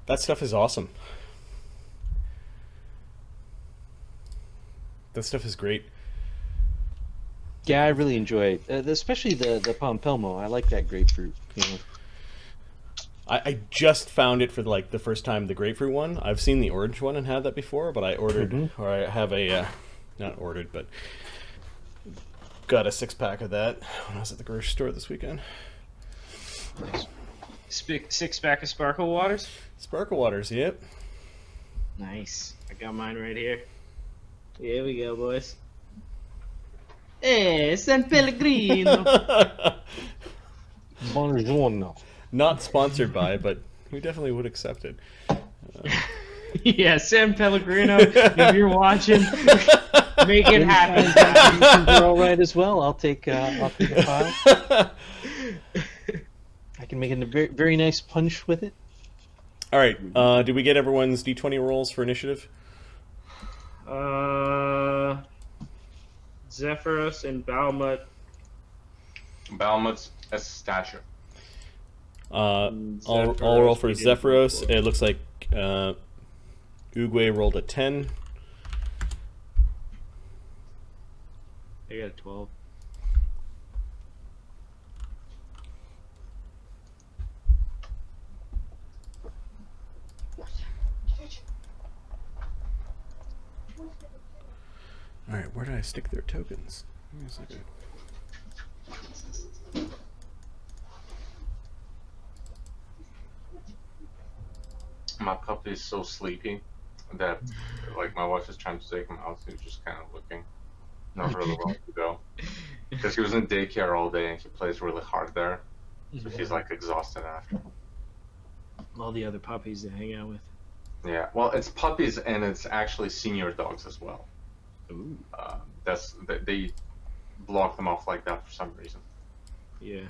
That stuff is awesome. That stuff is great. Yeah, I really enjoy it, especially the Pompelmo. I like that grapefruit. You know. I just found it for like the first time, the grapefruit one. I've seen the orange one and had that before, but I ordered, or I have a, not ordered, but got a 6-pack of that when I was at the grocery store this weekend. Nice. 6-pack of Sparkle Waters? Sparkle Waters, yep. Nice. I got mine right here. Here we go, boys. Hey, San Pellegrino. Buongiorno. Not sponsored by, but we definitely would accept it. Yeah, San Pellegrino, if you're watching, make it happen. You're all right as well. I'll take a pile. I can make a very, very nice punch with it. All right. Did we get everyone's D20 rolls for initiative? Zephyros and Balmut. Balmut's a stature. I'll roll for Zephyros. It looks like Oogway rolled a 10. I got a 12. All right, where did I stick their tokens? Give me a second. My puppy is so sleepy that, like, my wife is trying to take him out. He's just kind of looking, not really well to go, because he was in daycare all day and he plays really hard there, so he's like exhausted after. All the other puppies to hang out with. Yeah, well, it's puppies and it's actually senior dogs as well. Ooh. They block them off like that for some reason. Yeah.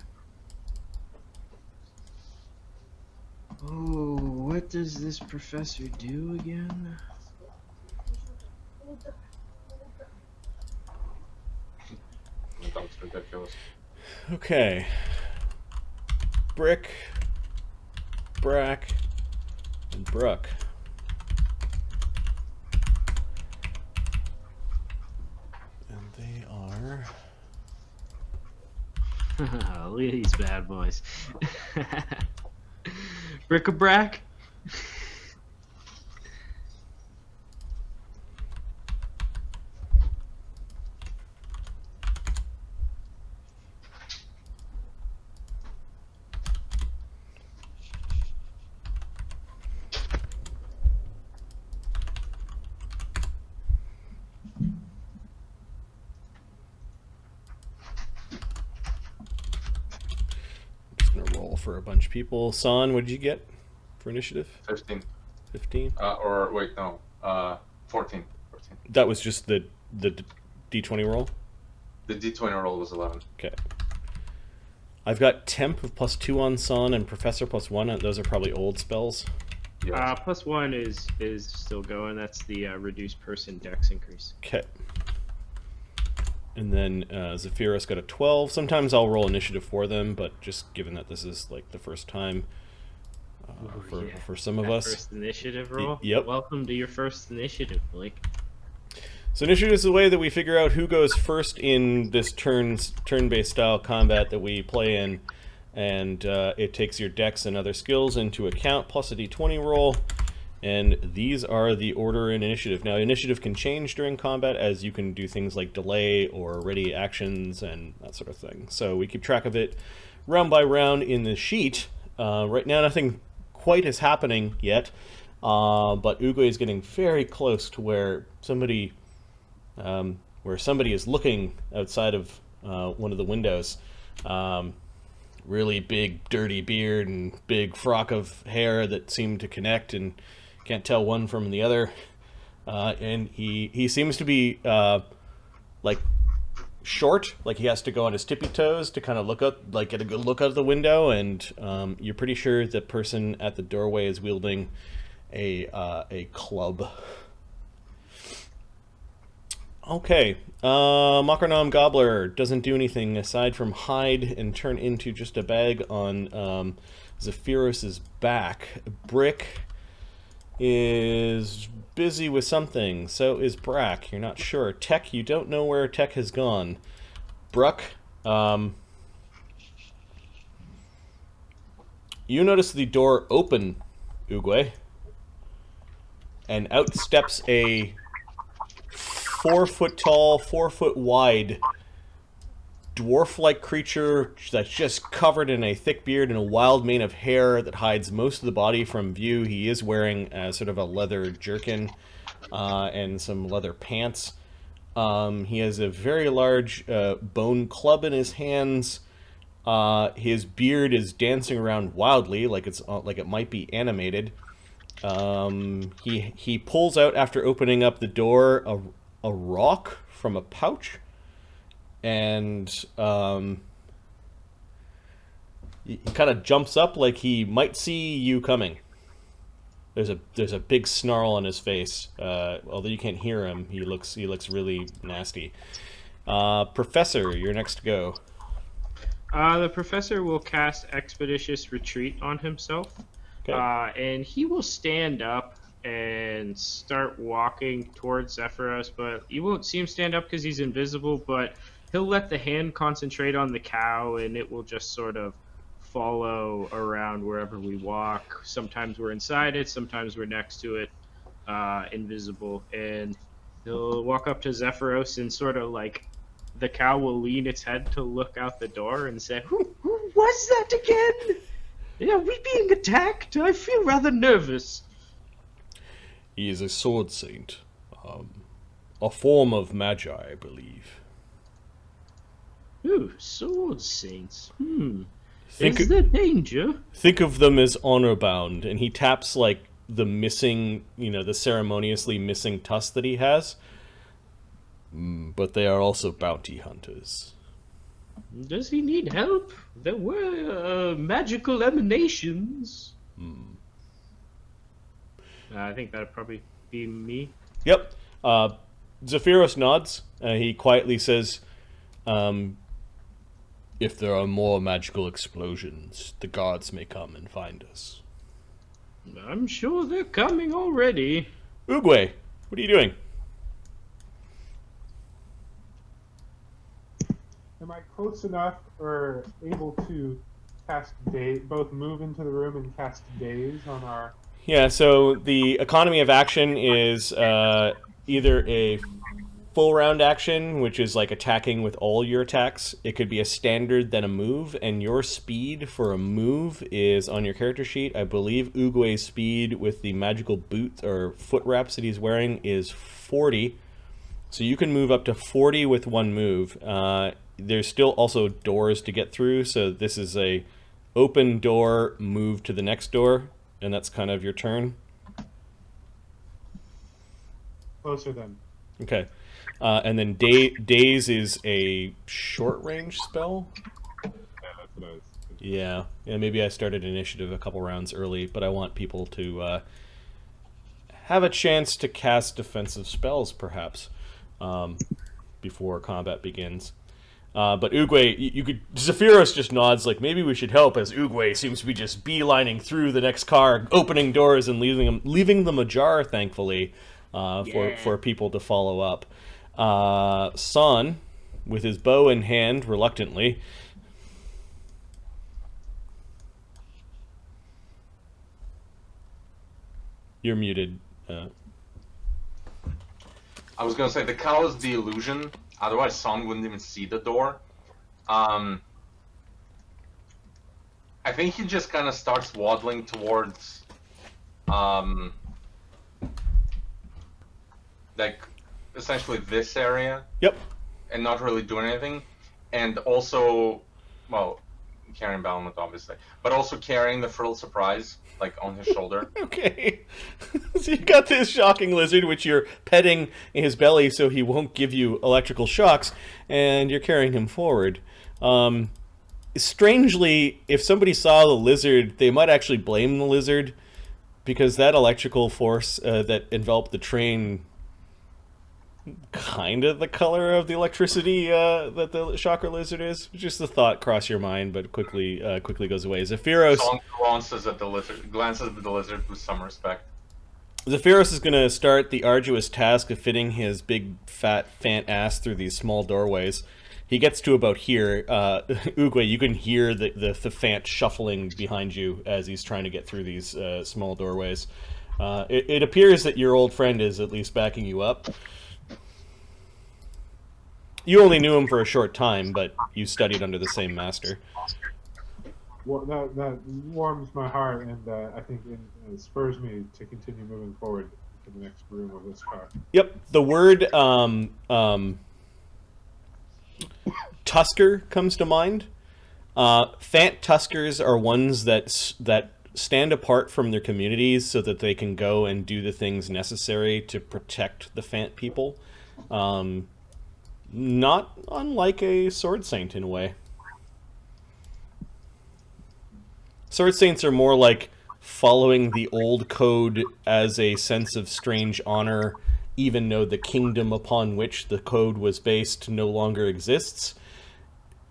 Oh, what does this professor do again? The dog's ridiculous. Okay. Brick-a-Brack, and Bruck. And they are... Look at these bad boys. Brick-a-Brack. For a bunch of people. San, what did you get for initiative? 15. 15? Or wait, no. 14. That was just the D20 roll? The D20 roll was 11. Okay. I've got Temp of +2 on San and Professor +1. Those are probably old spells. Yeah. +1 is still going. That's the reduced person dex increase. Okay. And then Zephyros got a 12. Sometimes I'll roll initiative for them, but just given that this is like the first time for some of us. First initiative roll? Yep. Welcome to your first initiative, Blake. So initiative is the way that we figure out who goes first in this turn-based style combat that we play in. And it takes your dex and other skills into account, plus a d20 roll. And these are the order in initiative. Now, initiative can change during combat, as you can do things like delay or ready actions and that sort of thing. So we keep track of it round by round in the sheet. Right now, nothing quite is happening yet, but Oogway is getting very close to where somebody is looking outside of one of the windows. Really big, dirty beard and big frock of hair that seem to connect and can't tell one from the other, and he seems to be like short, like he has to go on his tippy toes to kind of look up, like get a good look out the window, and you're pretty sure the person at the doorway is wielding a club. Okay, Macronom Gobbler doesn't do anything aside from hide and turn into just a bag on Zephyros's back. Brick is busy with something. So is Brack. You're not sure. Tech, you don't know where Tech has gone. Bruck, you notice the door open, Oogway, and out steps a 4-foot tall, 4-foot wide dwarf-like creature that's just covered in a thick beard and a wild mane of hair that hides most of the body from view. He is wearing sort of a leather jerkin and some leather pants. He has a very large bone club in his hands. His beard is dancing around wildly, like it might be animated. He pulls out, after opening up the door, a rock from a pouch, and he kind of jumps up like he might see you coming. There's a big snarl on his face. Although you can't hear him, he looks really nasty. Professor, you're next to go. The professor will cast Expeditious Retreat on himself. Okay. And he will stand up and start walking towards Zephyros, but you won't see him stand up because he's invisible, but he'll let the hand concentrate on the cow, and it will just sort of follow around wherever we walk. Sometimes we're inside it, sometimes we're next to it, invisible. And he'll walk up to Zephyros and sort of like the cow will lean its head to look out the door and say, Who was that again? Are we being attacked? I feel rather nervous. He is a sword saint. A form of magi, I believe. Ooh, sword saints. Think Is there danger? Think of them as honor-bound, and he taps, like, the missing, the ceremoniously missing tusk that he has. But they are also bounty hunters. Does he need help? There were magical emanations. I think that'd probably be me. Yep. Zephyros nods. He quietly says, if there are more magical explosions, the gods may come and find us. I'm sure they're coming already. Oogway, what are you doing? Am I close enough or able to cast daze, both move into the room and cast daze on our... Yeah, so the economy of action is either a full round action, which is like attacking with all your attacks. It could be a standard, then a move, and your speed for a move is on your character sheet. I believe Oogway's speed with the magical boot or foot wraps that he's wearing is 40. So you can move up to 40 with one move. There's still also doors to get through, so this is a open door, move to the next door, and that's kind of your turn. Closer then. Okay. And then Daze is a short-range spell? Yeah, that's what I was thinking. Yeah, maybe I started initiative a couple rounds early, but I want people to have a chance to cast defensive spells, perhaps, before combat begins. But Oogway, you could... Zephyros just nods like, maybe we should help, as Oogway seems to be just beelining through the next car, opening doors and leaving them ajar, thankfully, for people to follow up. Son, with his bow in hand, reluctantly... You're muted. I was gonna say the cow is the illusion. Otherwise, Son wouldn't even see the door. I think he just kind of starts waddling towards, like, essentially this area. Yep. And not really doing anything. And also, well, carrying Balamut, obviously. But also carrying the Frilled Surprise, like, on his shoulder. Okay. So you got this shocking lizard, which you're petting in his belly so he won't give you electrical shocks, and you're carrying him forward. Strangely, if somebody saw the lizard, they might actually blame the lizard, because that electrical force that enveloped the train, kind of the color of the electricity that the shocker lizard is. Just the thought crossed your mind, but quickly goes away. Zephyros Son glances at the lizard with some respect. Zephyros is going to start the arduous task of fitting his big, fat, ass through these small doorways. He gets to about here. Oogway, you can hear the Fant shuffling behind you as he's trying to get through these small doorways. It appears that your old friend is at least backing you up. You only knew him for a short time, but you studied under the same master. Well, that warms my heart, and I think it spurs me to continue moving forward to the next room of this car. Yep, the word Tusker comes to mind. Fant Tuskers are ones that stand apart from their communities so that they can go and do the things necessary to protect the Fant people. Not unlike a Sword Saint in a way. Sword Saints are more like following the old code as a sense of strange honor, even though the kingdom upon which the code was based no longer exists.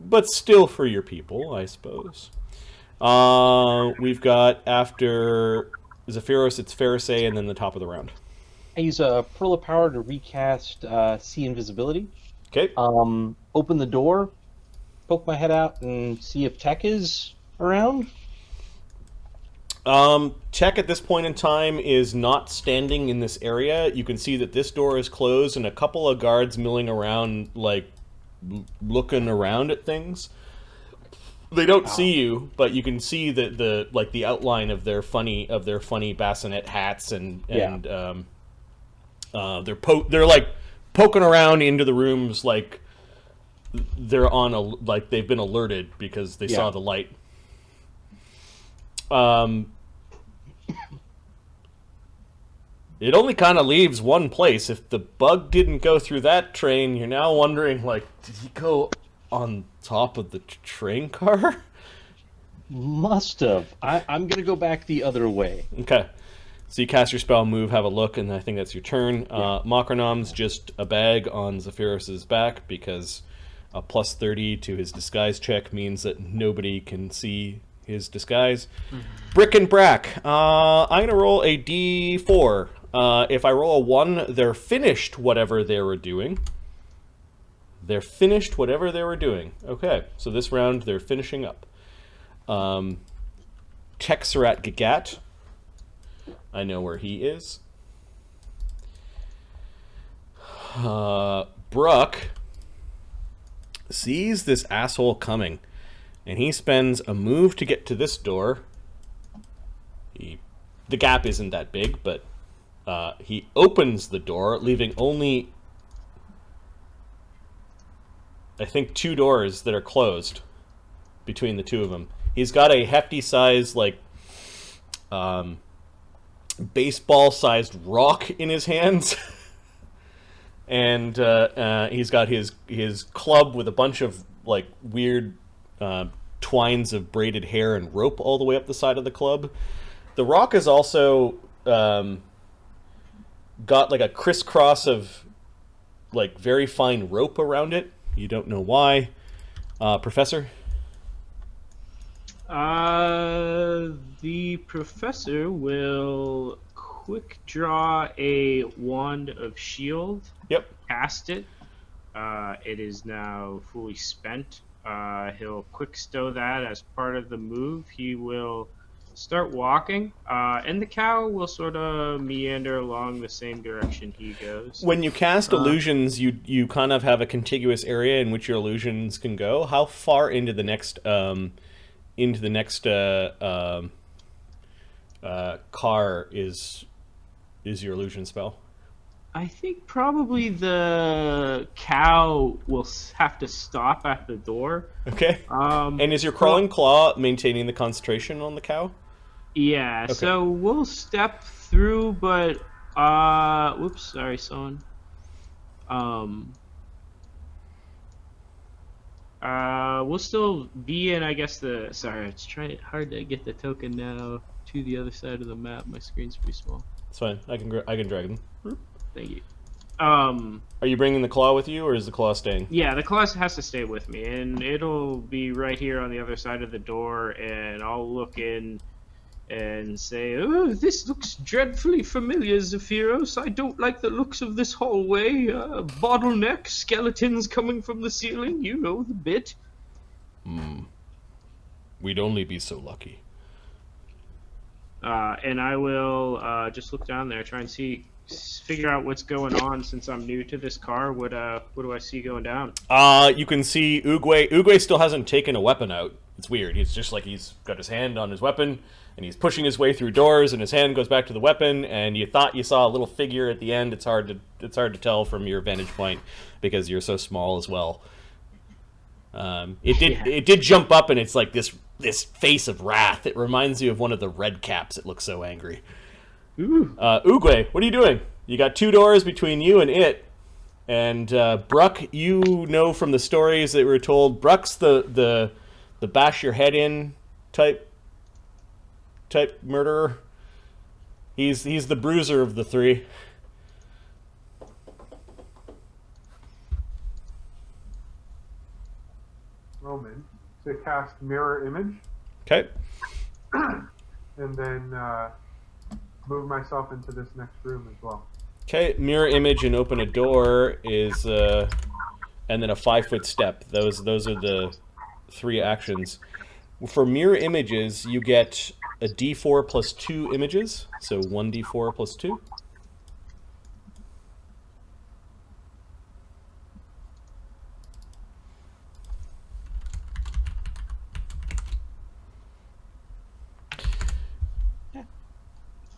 But still for your people, I suppose. We've got, after Zephyros, it's Pharisee, and then the top of the round. I use a Pearl of Power to recast See Invisibility. Okay. Open the door, poke my head out, and see if Tech is around. Tech at this point in time is not standing in this area. You can see that this door is closed and a couple of guards milling around, like, looking around at things. They don't see you, but you can see the outline of their funny bassinet hats and they're like poking around into the rooms like they're like they've been alerted because they saw the light. It only kind of leaves one place. If the bug didn't go through that train, you're now wondering, like, did he go on top of the train car? Must have. I'm going to go back the other way. Okay. So you cast your spell, move, have a look, and I think that's your turn. Mocronom's just a bag on Zephyros's back because a plus 30 to his disguise check means that nobody can see his disguise. Brick-a-Brack. I'm going to roll a d4. If I roll a 1, they're finished whatever they were doing. They're finished whatever they were doing. Okay, so this round they're finishing up. Texerat Gagat. I know where he is. Bruck sees this asshole coming, and he spends a move to get to this door. The gap isn't that big, but he opens the door, leaving only, I think, 2 doors that are closed between the two of them. He's got a hefty size, like, baseball-sized rock in his hands. And he's got his club with a bunch of, like, weird twines of braided hair and rope all the way up the side of the club. The rock is also got, like, a crisscross of, like, very fine rope around it. You don't know why. Professor? The professor will quick draw a wand of shield. Yep. Cast it. It is now fully spent. He'll quick stow that as part of the move. He will start walking, and the cow will sort of meander along the same direction he goes. When you cast illusions, you kind of have a contiguous area in which your illusions can go. How far into the next car is your illusion spell? I think probably the cow will have to stop at the door. Okay. And is your crawling claw maintaining the concentration on the cow? Yeah, Okay. So we'll step through, but whoops, sorry, son. We'll still be in, I guess, sorry, it's hard to get the token now to the other side of the map. My screen's pretty small. It's fine. I can drag them. Thank you. Are you bringing the claw with you, or is the claw staying? Yeah, the claw has to stay with me, and it'll be right here on the other side of the door, and I'll look in and say, "Oh, this looks dreadfully familiar, Zephyros. I don't like the looks of this hallway. Bottleneck, skeletons coming from the ceiling. You know the bit." We'd only be so lucky. And I will just look down there, try and figure out what's going on since I'm new to this car. What do I see going down? You can see Oogway. Oogway still hasn't taken a weapon out. It's weird. It's just like he's got his hand on his weapon, and he's pushing his way through doors, and his hand goes back to the weapon, and you thought you saw a little figure at the end. It's hard to tell from your vantage point because you're so small as well. It did jump up, and it's like this face of wrath. It reminds you of one of the red caps. It looks so angry. Oogway, what are you doing? You got 2 doors between you and it. And Bruck, you know from the stories that were told, Bruck's the bash your head in type murderer. He's the bruiser of the 3. Moment to cast mirror image, Okay. and then move myself into this next room as well. Okay, mirror image and open a door is and then a 5-foot step. Those are the 3 actions. For mirror images, you get a d4 plus 2 images, so 1d4 plus 2.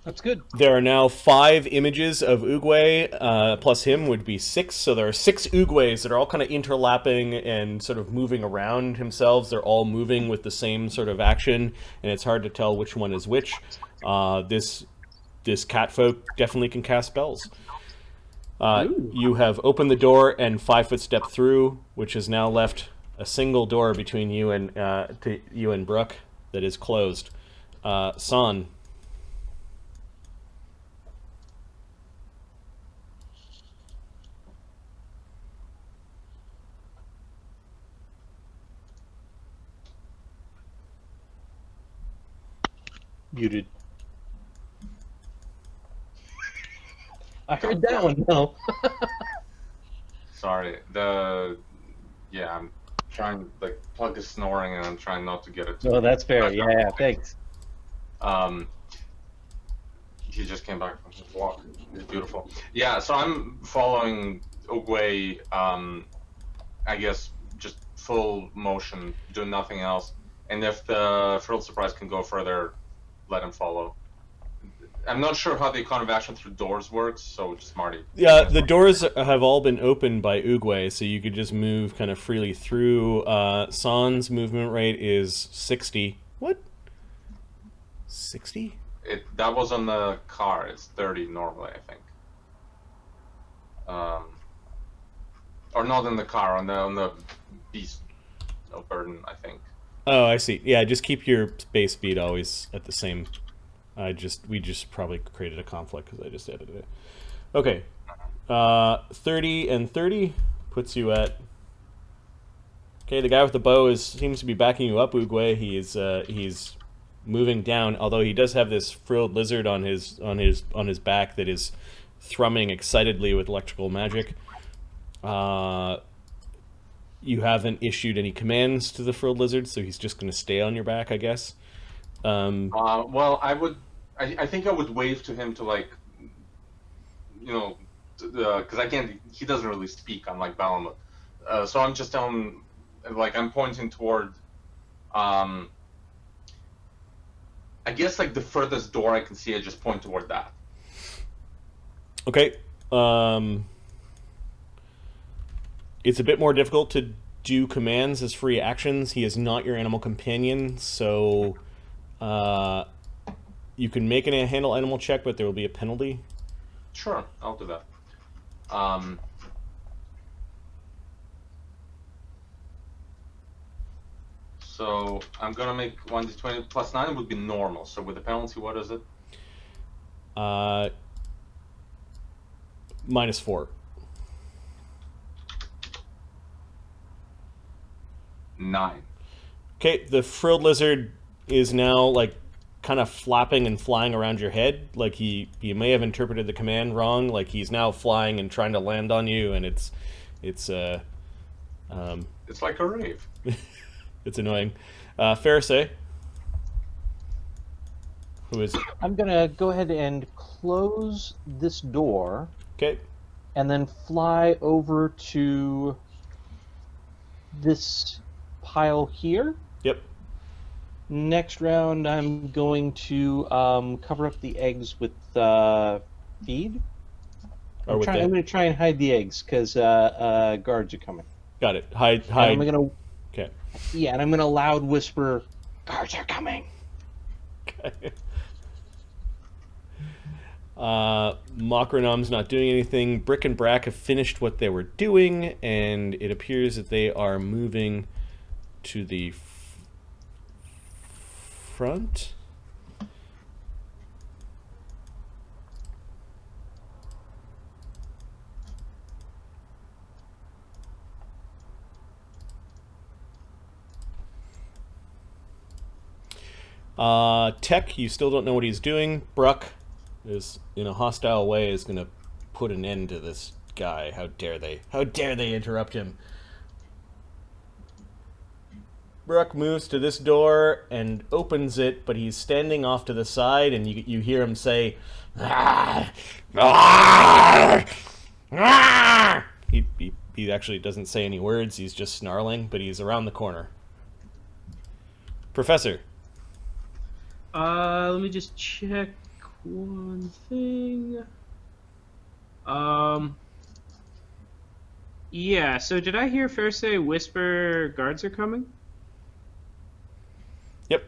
That's good. There are now 5 images of Oogway, plus him would be 6. So there are 6 Oogways that are all kind of interlapping and sort of moving around themselves. They're all moving with the same sort of action, and it's hard to tell which one is which. This catfolk definitely can cast spells. You have opened the door and 5-foot step through, which has now left a single door between you and Brooke that is closed. San. Muted. I heard that one. No. Sorry. I'm trying, like, Plug is snoring and I'm trying not to get it. No, that's fair. Yeah, thanks. He just came back from his walk. It's beautiful. Yeah, so I'm following Oogway, I guess, just full motion, doing nothing else. And if the Frilled Surprise can go further, let him follow. I'm not sure how the economy of action through doors works, so just Marty. Yeah, the doors have all been opened by Oogway, so you could just move kind of freely through. San's movement rate is 60. What? 60? That was on the car. It's 30 normally, I think. Or not in the car, on the beast of burden, I think. Oh, I see. Yeah, just keep your base speed always at the same. We just probably created a conflict because I just edited it. Okay, 30 and 30 puts you at. Okay, the guy with the bow seems to be backing you up, Oogway. He's moving down, although he does have this frilled lizard on his back that is thrumming excitedly with electrical magic. You haven't issued any commands to the frilled lizard, so he's just going to stay on your back, I guess. Well, I think I would wave to him to, like, because he doesn't really speak, unlike Balamut. So I'm just telling him, like, I'm pointing toward, I guess, like, the furthest door I can see, I just point toward that. Okay. It's a bit more difficult to do commands as free actions. He is not your animal companion, so you can make a handle animal check, but there will be a penalty. Sure, I'll do that. So I'm gonna make 1d20 plus 9 would be normal. So with the penalty, what is it? -4. 9. Okay, the frilled lizard is now, like, kind of flapping and flying around your head. Like you may have interpreted the command wrong. Like he's now flying and trying to land on you, and it's It's like a rave. it's annoying. Pharisee, who is I'm gonna go ahead and close this door, okay. and then fly over to this pile here. Yep. Next round, I'm going to cover up the eggs with feed. Or I'm with going to try and hide the eggs because guards are coming. Got it. Hide. And I'm gonna, Okay. yeah, and I'm going to loud whisper, "Guards are coming." Okay. Mokronom's not doing anything. Brick-a-Brack have finished what they were doing, and it appears that they are moving to the front. Tech, you still don't know what he's doing. Bruck is, in a hostile way, is going to put an end to this guy. How dare they? How dare they interrupt him? Bruck moves to this door and opens it, but he's standing off to the side, and you hear him say, "Ah! Ah! Ah!" He actually doesn't say any words. He's just snarling, but he's around the corner. Professor. Let me just check one thing. Yeah, so did I hear Pharisee whisper guards are coming? Yep.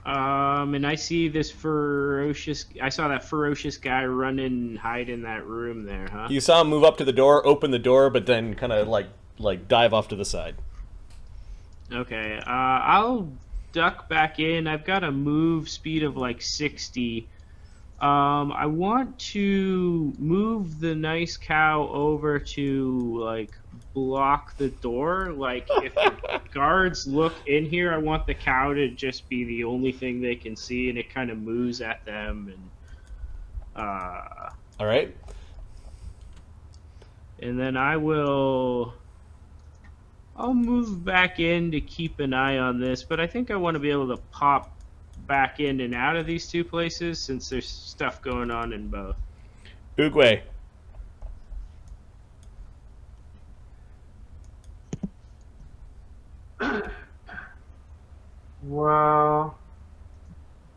And I see this I saw that ferocious guy run and hide in that room there, huh? You saw him move up to the door, open the door, but then kind of like dive off to the side. Okay, I'll duck back in. I've got a move speed of like 60. I want to move the nice cow over to like block the door. Like if the guards look in here, I want the cow to just be the only thing they can see, and it kind of moves at them. And all right. And then I'll move back in to keep an eye on this, but I think I want to be able to pop back in and out of these two places since there's stuff going on in both. Oogway. Well,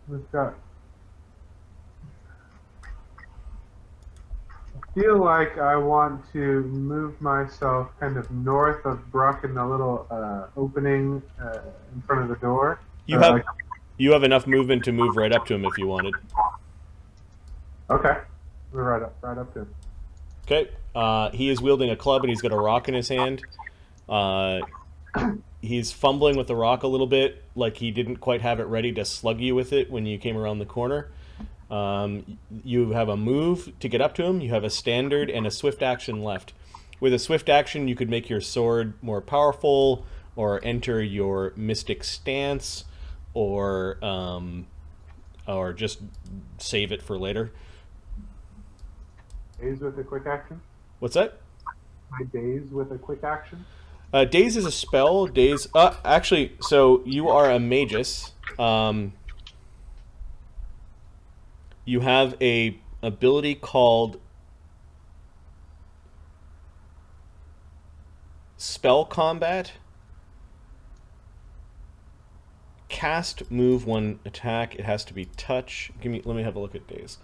we've got. I feel like I want to move myself kind of north of Bruck in the little opening in front of the door. You have enough movement to move right up to him if you wanted. Okay, we're right up to him. Okay. He is wielding a club and he's got a rock in his hand. He's fumbling with the rock a little bit, like he didn't quite have it ready to slug you with it when you came around the corner. You have a move to get up to him. You have a standard and a swift action left. With a swift action, you could make your sword more powerful, or enter your mystic stance, or just save it for later. Daze with a quick action? What's that? My daze with a quick action? Daze is a spell. Daze. Actually, so you are a magus. You have a ability called Spell Combat. Cast, move, one attack. It has to be touch. Let me have a look at Daze.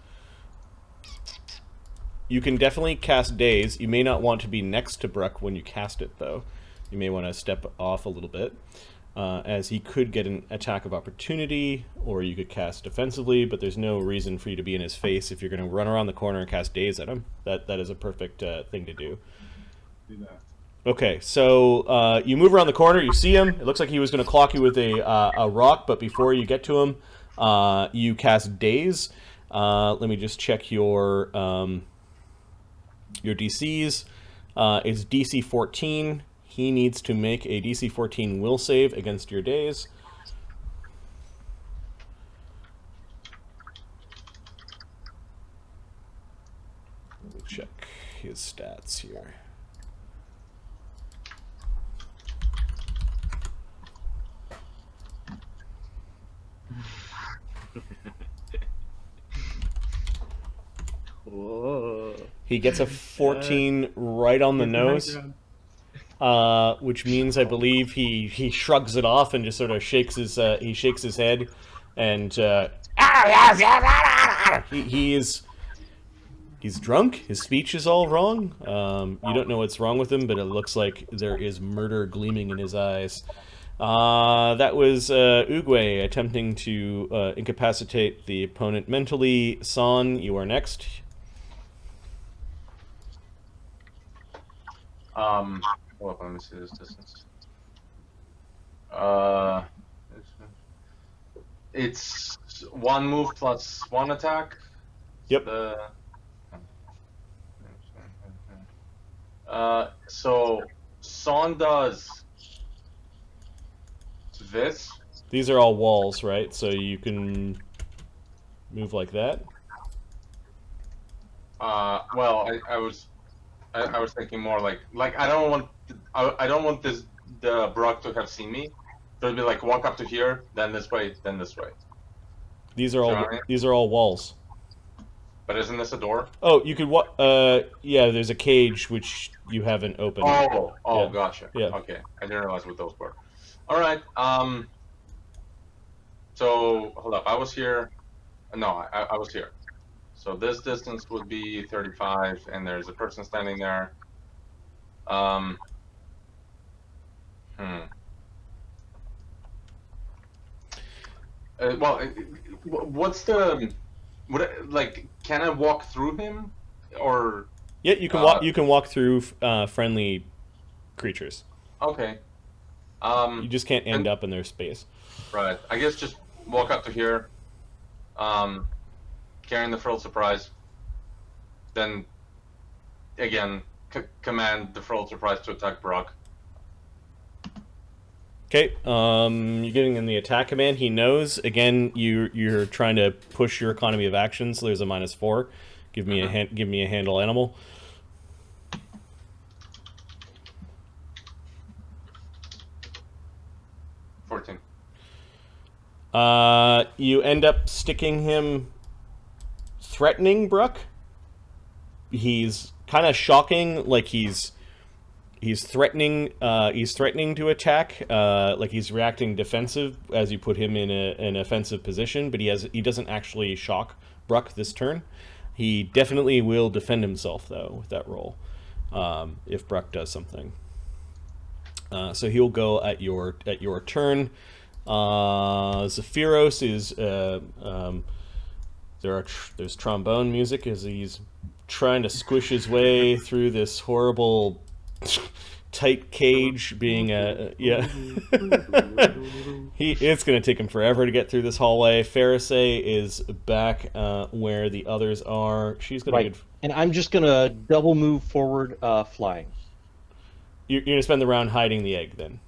You can definitely cast Daze. You may not want to be next to Bruck when you cast it, though. You may want to step off a little bit, as he could get an attack of opportunity, or you could cast defensively, but there's no reason for you to be in his face if you're going to run around the corner and cast Daze at him. That is a perfect thing to do. Do that. Okay, so you move around the corner, you see him. It looks like he was going to clock you with a rock, but before you get to him, you cast Daze. Let me just check your DCs. It's DC 14. He needs to make a DC 14 will save against your Daze. stats here. Whoa. He gets a 14 right on the nose, which means I believe he shrugs it off and just sort of shakes his head, and he's drunk. His speech is all wrong. You don't know what's wrong with him, but it looks like there is murder gleaming in his eyes. That was Oogway attempting to incapacitate the opponent mentally. Son, you are next. Hold up, let me see this distance. It's 1 move plus 1 attack. Yep. So Son does this. These are all walls, right? So you can move like that. Well, I was thinking more like I don't want the Brock to have seen me. So it'd be like walk up to here, then this way, then this way. These are all Sorry? these are all walls. But isn't this a door? Oh, you could yeah, there's a cage which you haven't opened. Oh, Yeah. Gotcha. Yeah. Okay, I didn't realize what those were. All right. So hold up, I was here. No, I was here. So this distance would be 35, and there's a person standing there. Well, what's the like? Can I walk through him, or? Yeah, you can walk. You can walk through friendly creatures. Okay. You just can't end up in their space. Right. I guess just walk up to here. Carrying the frilled surprise. Then, again, command the frilled surprise to attack Brock. Okay, you're getting in the attack command. He knows. Again, you're trying to push your economy of action, so there's a -4. Give me a handle animal. You end up sticking him, threatening Brock. He's kind of shocking, like he's threatening to attack, like he's reacting defensive as you put him in an offensive position, but he doesn't actually shock Brock this turn. He definitely will defend himself though with that roll, if Brock does something. So he'll go at your turn. Zephyros is there's trombone music as he's trying to squish his way through this horrible tight cage, being it's going to take him forever to get through this hallway. Pharisee is back where the others are. She's going to and I'm just going to double move forward, flying. You're going to spend the round hiding the egg then?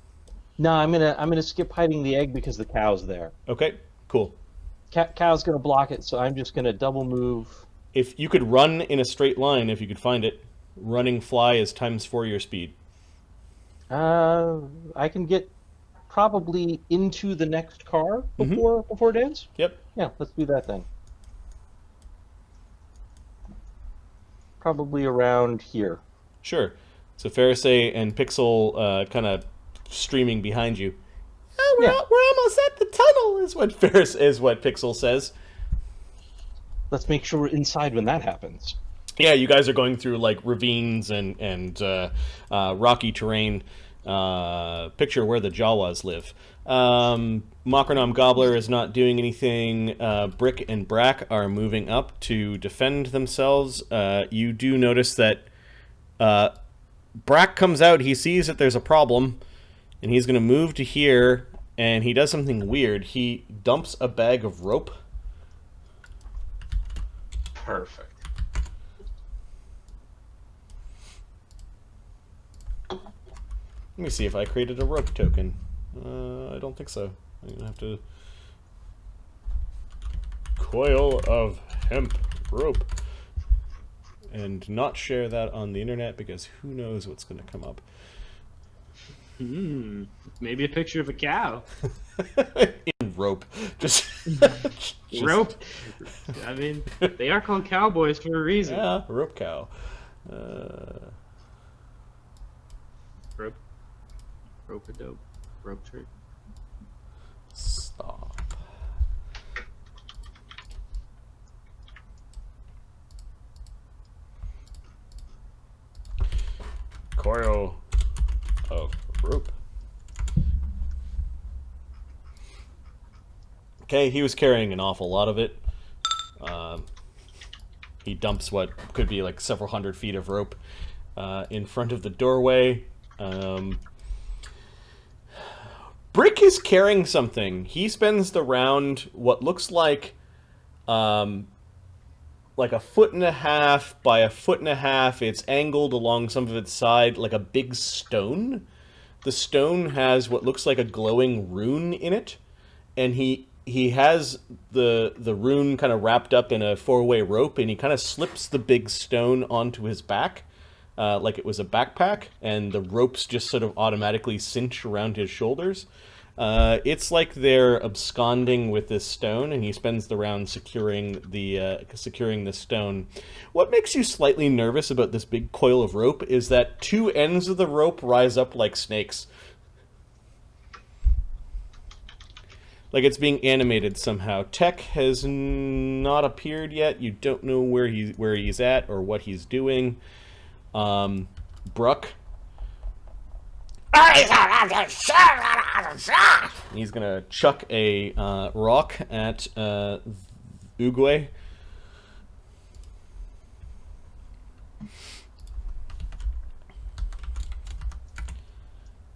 No, I'm gonna skip hiding the egg because the cow's there. Okay, cool. Cow's gonna block it, so I'm just gonna double move. If you could run in a straight line, if you could find it, running fly is ×4 your speed. I can get probably into the next car before it ends. Yep. Yeah, let's do that then. Probably around here. Sure. So Pharisee and Pixel kind of streaming behind you. Oh, we're almost at the tunnel, is what Pixel says. Let's make sure we're inside when that happens. Yeah, you guys are going through like ravines and rocky terrain. Picture where the Jawas live. Macronom Gobbler is not doing anything. Brick and Brack are moving up to defend themselves. You do notice that Brack comes out. He sees that there's a problem, and he's going to move to here, and he does something weird. He dumps a bag of rope. Perfect. Let me see if I created a rope token. I don't think so. I'm going to have to... Coil of hemp rope. and not share that on the internet because who knows what's going to come up. Maybe a picture of a cow. In rope. Just Rope. I mean, they are called cowboys for a reason. Yeah, rope cow. Rope. Rope-a-dope. Rope trick. Stop. Coil of rope. Okay, he was carrying an awful lot of it. He dumps what could be like several hundred feet of rope in front of the doorway. Brick is carrying something. He spends the round what looks like a 1.5 by 1.5 feet. It's angled along some of its side like a big stone. The stone has what looks like a glowing rune in it, and he has the rune kind of wrapped up in a 4-way rope, and he kind of slips the big stone onto his back like it was a backpack, and the ropes just sort of automatically cinch around his shoulders. It's like they're absconding with this stone, and he spends the round securing the stone. What makes you slightly nervous about this big coil of rope is that 2 ends of the rope rise up like snakes. Like it's being animated somehow. Tech has not appeared yet. You don't know where he's at or what he's doing. Bruck. He's gonna chuck a rock at Oogway.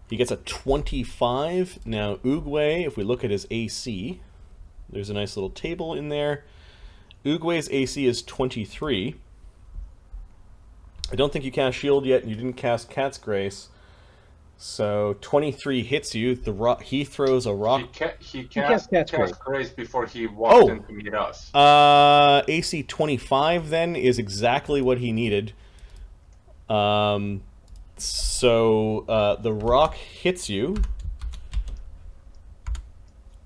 He gets a 25. Now, Oogway, if we look at his AC, there's a nice little table in there. Oogway's AC is 23. I don't think you cast Shield yet, and you didn't cast Cat's Grace. So, 23 hits you. He throws a rock. He cast Cat's Grace before he walked in to meet us. AC 25, then, is exactly what he needed. So, the rock hits you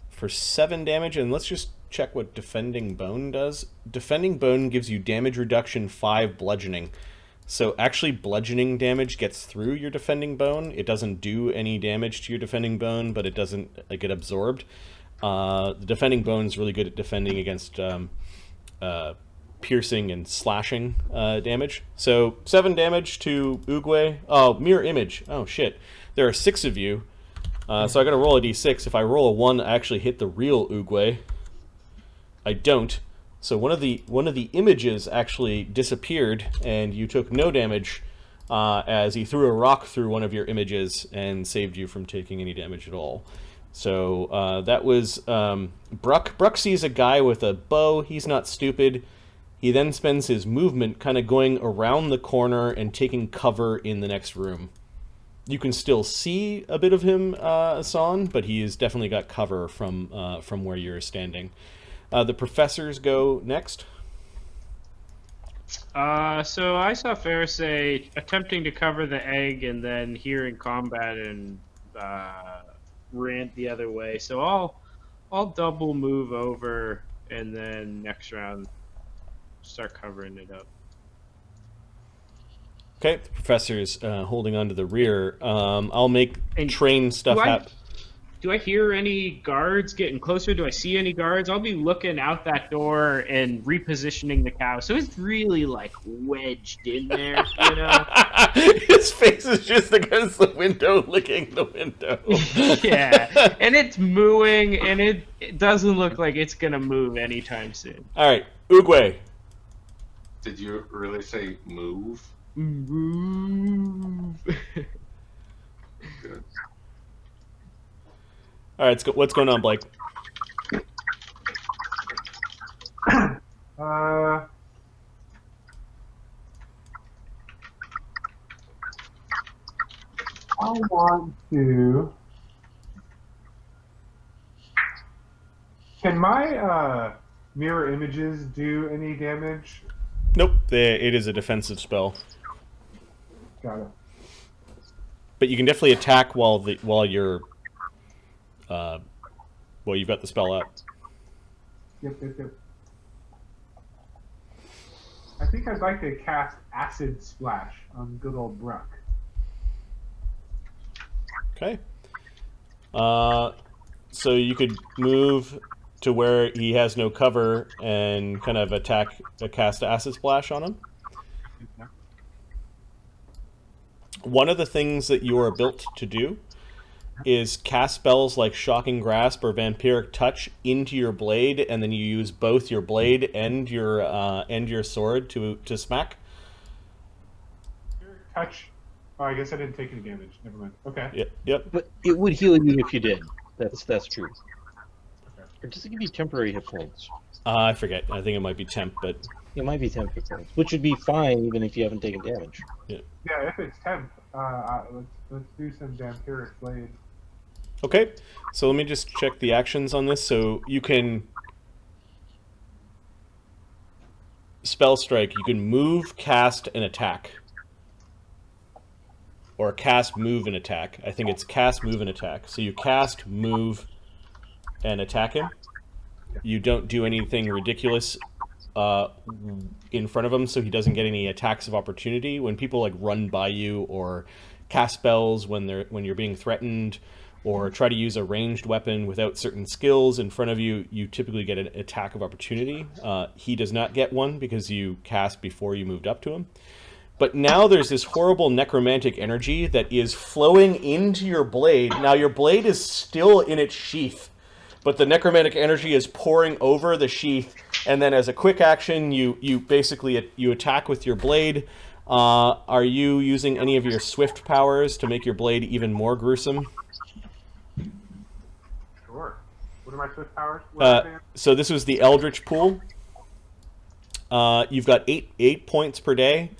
for 7 damage, and let's just check what Defending Bone does. Defending Bone gives you damage reduction 5 bludgeoning. So, actually, bludgeoning damage gets through your Defending Bone. It doesn't do any damage to your Defending Bone, but it doesn't get absorbed. The Defending Bone is really good at defending against piercing and slashing damage. So 7 damage to Oogway. Oh, mirror image. Oh shit. There are 6 of you. So I gotta roll a d6. If I roll a 1, I actually hit the real Oogway. I don't. So one of the images actually disappeared, and you took no damage as he threw a rock through one of your images and saved you from taking any damage at all. So that was Bruck. Bruck sees a guy with a bow. He's not stupid. He then spends his movement kind of going around the corner and taking cover in the next room. You can still see a bit of him, Hassan, but he has definitely got cover from where you're standing. The professors go next. So I saw Farisay attempting to cover the egg and then hearing combat and ran the other way. So I'll double move over and then next round start covering it up. Okay, the professor's holding on to the rear. I'll make train stuff happen. Do I hear any guards getting closer? Do I see any guards? I'll be looking out that door and repositioning the cow. So it's really like wedged in there, you know? His face is just against the window, licking the window. Yeah, and it's mooing, and it doesn't look like it's going to move anytime soon. All right, Oogway. Did you really say move? Move. Good. All right, what's going on, Blake? I want to. Can my mirror images do any damage? Nope, it is a defensive spell. Got it. But you can definitely attack while you're you've got the spell up. Yep. I think I'd like to cast Acid Splash on good old Bruck. Okay. So you could move to where he has no cover and kind of cast Acid Splash on him. Yeah. One of the things that you are built to do is cast spells like Shocking Grasp or Vampiric Touch into your blade, and then you use both your blade and your sword to smack. Touch. Oh, I guess I didn't take any damage. Never mind. Okay. Yep. But it would heal you if you did. That's true. Okay. Or does it give you temporary hit points? I forget. I think it might be temp, but It might be temp hit points, which would be fine even if you haven't taken damage. Yeah, if it's temp, let's do some Vampiric Blade. okay. So let me just check the actions on this. So you can spell strike. You can move, cast, and attack. Or cast, move, and attack. I think it's cast, move, and attack. So you cast, move, and attack him. You don't do anything ridiculous in front of him, so he doesn't get any attacks of opportunity. When people like run by you or cast spells when you're being threatened, or try to use a ranged weapon without certain skills in front of you, you typically get an attack of opportunity. He does not get one because you cast before you moved up to him. But now there's this horrible necromantic energy that is flowing into your blade. Now your blade is still in its sheath, but the necromantic energy is pouring over the sheath. And then as a quick action, you basically you attack with your blade. Are you using any of your swift powers to make your blade even more gruesome? Sure. What are my swift powers? What are they? So this was the Eldritch Pool. You've got 8 points per day.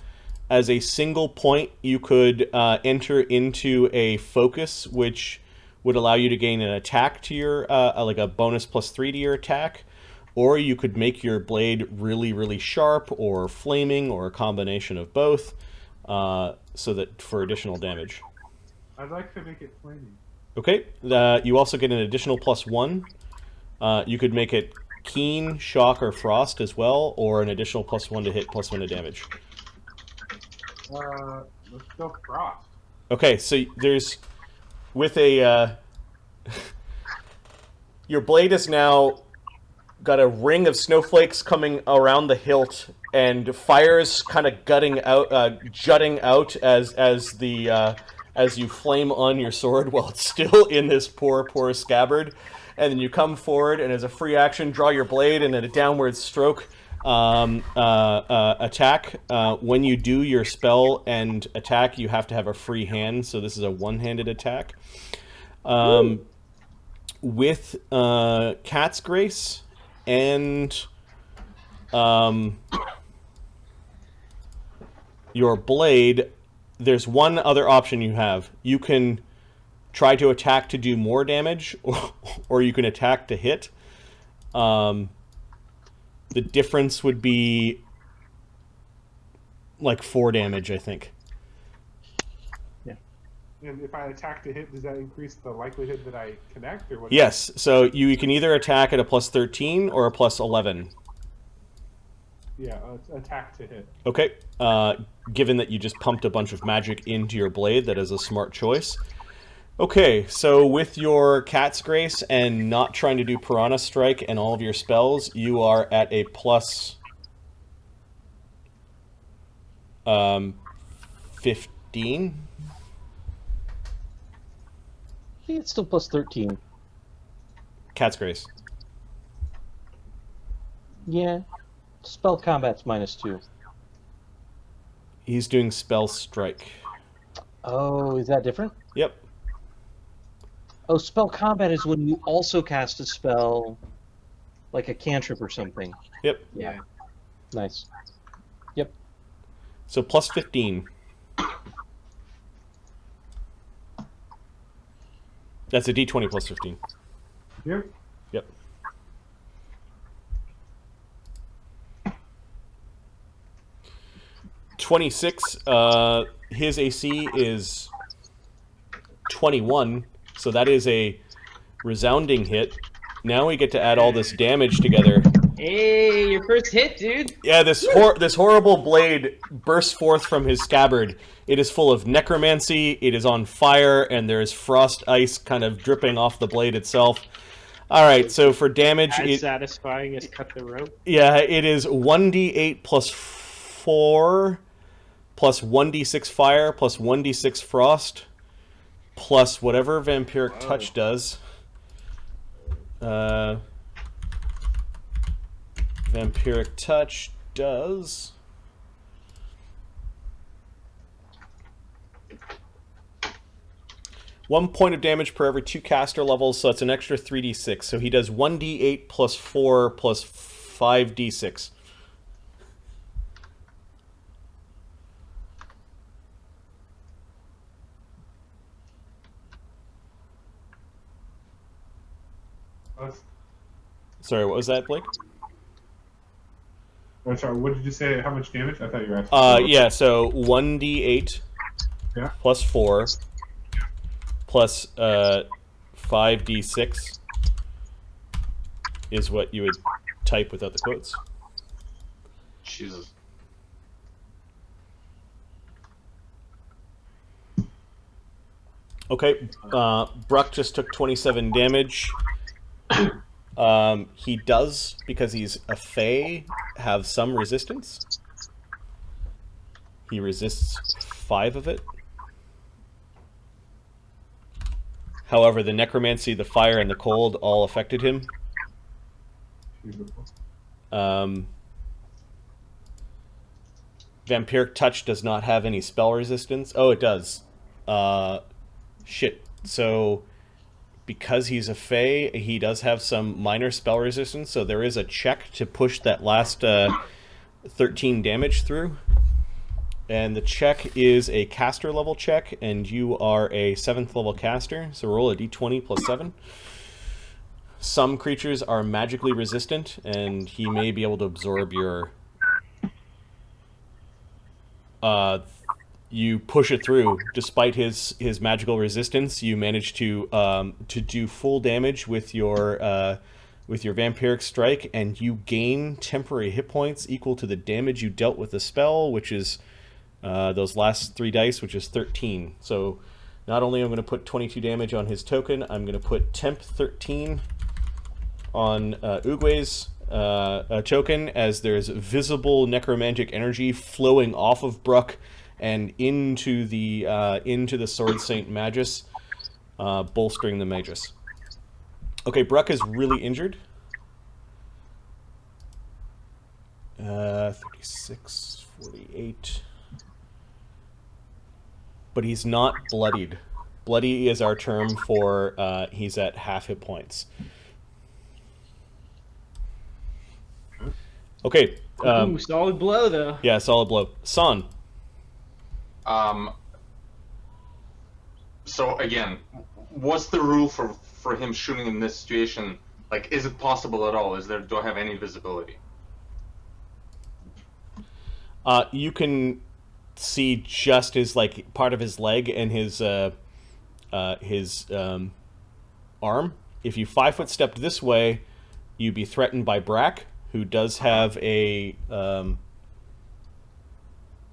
As a single point, you could enter into a focus, which would allow you to gain an attack to your, like a bonus +3 to your attack. Or you could make your blade really, really sharp or flaming or a combination of both, so that for additional damage. I'd like to make it flaming. Okay, you also get an additional +1. You could make it keen, shock, or frost as well, or an additional +1 to hit, +1 to damage. Let's go frost. Okay, so there's with a your blade is now got a ring of snowflakes coming around the hilt, and fires kind of jutting out as you flame on your sword while it's still in this poor scabbard. And then you come forward, and as a free action, draw your blade and at a downward stroke attack. When you do your spell and attack, you have to have a free hand, so this is a one-handed attack. With Cat's Grace and your blade, there's one other option you have. You can try to attack to do more damage, or you can attack to hit. The difference would be like 4 damage, I think. Yeah. And if I attack to hit, does that increase the likelihood that I connect, or what? Yes, so you can either attack at a +13 or a +11. Yeah, attack to hit. Okay, given that you just pumped a bunch of magic into your blade, that is a smart choice. Okay, so with your Cat's Grace and not trying to do Piranha Strike and all of your spells, you are at a +15. I think it's still +13. Cat's Grace. Yeah. Spell combat's -2. He's doing Spell Strike. Oh, is that different? Yep. Oh, spell combat is when you also cast a spell, like a cantrip or something. Yep. Yeah. Nice. Yep. So +15. That's a D20 +15. Yep. Yep. 26. His AC is 21, so that is a resounding hit. Now we get to add all this damage together. Hey, your first hit, dude. Yeah, this horrible blade bursts forth from his scabbard. It is full of necromancy, it is on fire, and there's frost ice kind of dripping off the blade itself. Alright, so for damage... As satisfying as cut the rope. Yeah, it is 1d8 plus 4, plus 1d6 fire, plus 1d6 frost, plus whatever Vampiric Touch does. Vampiric Touch does... One point of damage per every 2 caster levels, so it's an extra 3d6. So he does 1d8 plus 4 plus 5d6. Sorry, what was that, Blake? Oh, sorry, what did you say? How much damage? I thought you were asking. Yeah, so 1d8 plus 4 plus 5d6 is what you would type without the quotes. Jesus. Okay, Bruck just took 27 damage. He does, because he's a Fae, have some resistance. He resists 5 of it. However, the necromancy, the fire, and the cold all affected him. Vampiric Touch does not have any spell resistance. Oh, it does. Shit. So, because he's a Fae, he does have some minor spell resistance, so there is a check to push that last 13 damage through. And the check is a caster level check, and you are a 7th level caster, so roll a d20 plus 7. Some creatures are magically resistant, and he may be able to absorb your... you push it through. Despite his magical resistance, you manage to do full damage with your vampiric strike, and you gain temporary hit points equal to the damage you dealt with the spell, which is those last 3 dice, which is 13. So not only am I going to put 22 damage on his token, I'm going to put temp 13 on Oogway's token, as there's visible necromantic energy flowing off of Bruck and into the Sword-Saint Magus, bolstering the Magus. Okay, Bruck is really injured. 36, 48. But he's not bloodied. Bloody is our term for he's at half hit points. Okay. Ooh, solid blow, though. Yeah, solid blow. San. So again, what's the rule for him shooting in this situation? Like, is it possible at all? Do I have any visibility? You can see just his, like, part of his leg and his arm. If you 5-foot stepped this way, you'd be threatened by Brack, who does have a...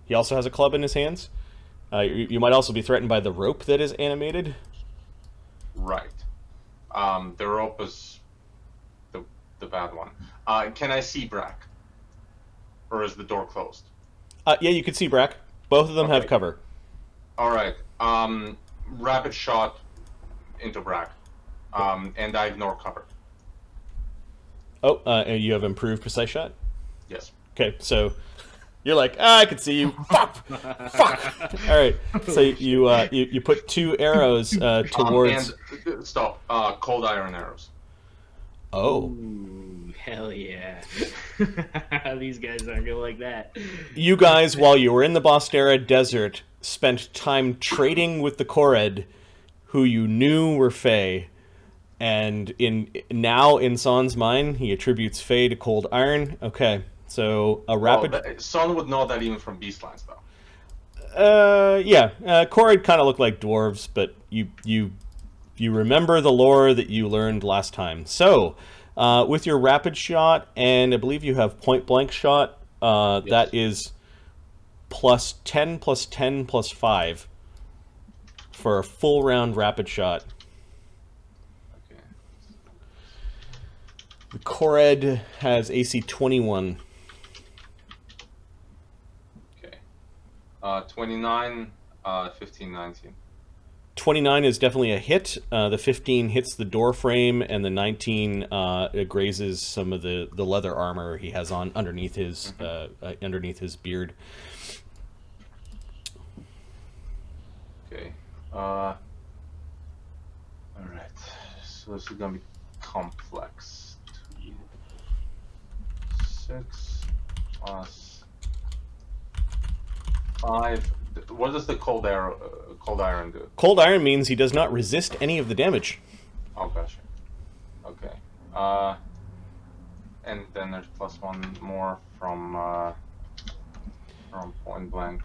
he also has a club in his hands. You might also be threatened by the rope that is animated. Right. The rope is the bad one. Can I see Brack? Or is the door closed? Yeah, you can see Brack. Both of them have cover. Alright. Rapid shot into Brack. And I ignore cover. Oh, and you have improved precise shot? Yes. Okay, so you're like, I can see you. Fuck! Fuck! Alright, so you put 2 arrows towards... and stop. Cold iron arrows. Oh. Ooh, hell yeah. These guys aren't gonna like that. You guys, while you were in the Bostera Desert, spent time trading with the Kored, who you knew were Fae. And now in Son's mind, he attributes Fae to cold iron. Okay, so a rapid... Son would know that even from Beastlands, though. Yeah. Korrid kind of look like dwarves, but you remember the lore that you learned last time. So, with your rapid shot, and I believe you have point blank shot, that is plus 10 plus 10 plus 5 for a full round rapid shot. Okay. The Korrid has AC 21. Okay. 29, 15, 19. 29 is definitely a hit. The 15 hits the door frame, and the 19 it grazes some of the leather armor he has on underneath his beard. Okay. All right. So this is gonna be complex. 6 plus 5. What does the cold iron do? Cold iron means he does not resist any of the damage. Oh, gotcha. Okay. And then there's plus 1 more from point blank.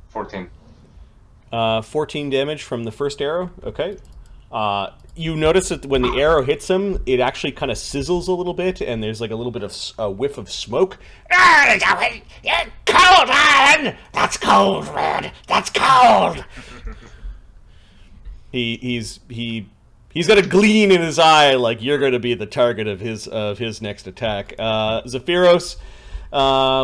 14. 14 damage from the first arrow. Okay. You notice that when the arrow hits him, it actually kind of sizzles a little bit, and there's like a little bit of a whiff of smoke. Cold iron! That's cold, Red! That's cold! He's got a gleam in his eye, like you're going to be the target of his next attack. Zephyros,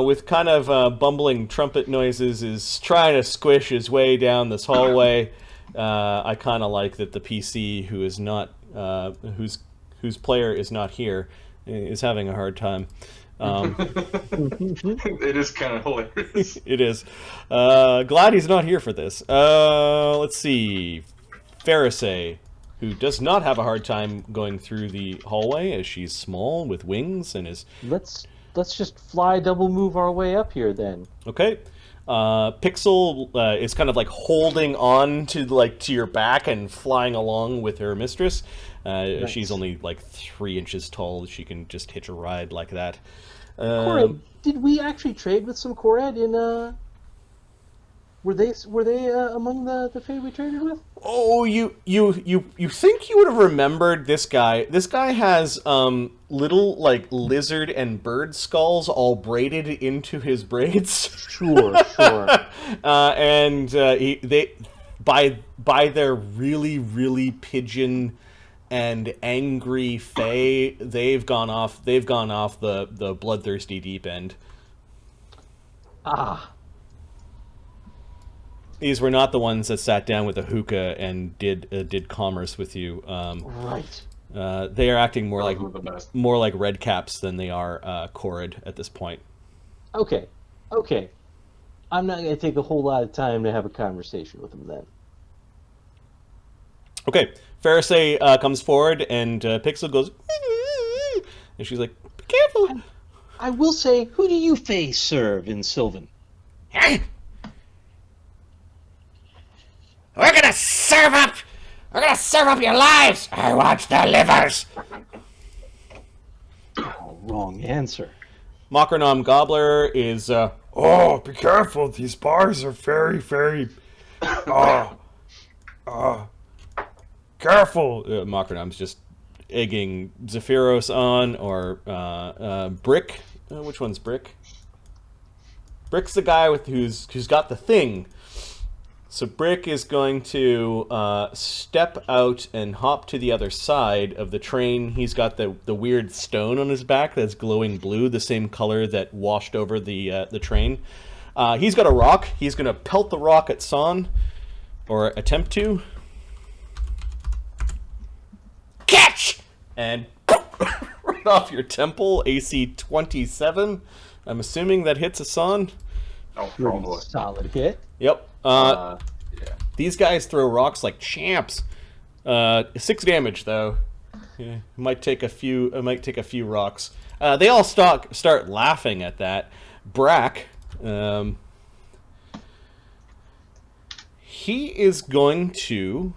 with kind of bumbling trumpet noises, is trying to squish his way down this hallway. I kind of like that the PC who is not whose player is not here is having a hard time. It is kind of hilarious. It is. Glad he's not here for this. Let's see. Pharisee, who does not have a hard time going through the hallway as she's small with wings and is... Let's just fly double move our way up here then. Okay. Pixel is kind of like holding on to your back and flying along with her mistress. Nice. She's only like 3 inches tall. She can just hitch a ride like that. Korrid, did we actually trade with some Korrid in Were they among the Fae we traded with? Oh, you think you would have remembered this guy? This guy has little like lizard and bird skulls all braided into his braids. Sure. And they by their really pigeon and angry Fae, they've gone off the bloodthirsty deep end. Ah. These were not the ones that sat down with a hookah and did commerce with you. Right. They are acting more Those were the best. like red caps than they are Korrid at this point. Okay. I'm not going to take a whole lot of time to have a conversation with them then. Okay, Pharisee comes forward and Pixel goes, and she's like, "Be careful." I will say, who do you Fae serve in Sylvan? We're gonna serve up your lives! I want the livers! Oh, wrong answer. Mockernom Gobbler is, oh, be careful, these bars are very, careful. Mockernom's just egging Zephyros on, or Brick. Which one's Brick? Brick's the guy who's got the thing. So Brick is going to step out and hop to the other side of the train. He's got the weird stone on his back that's glowing blue, the same color that washed over the train. He's got a rock. He's going to pelt the rock at San, or attempt to. Catch! And right off your temple, AC 27. I'm assuming that hits a San. Oh, Pretty probably. solid hit. Yep. Yeah. These guys throw rocks like champs. 6 damage though. Yeah, might take a few rocks. They all start laughing at that. Brack, he is going to.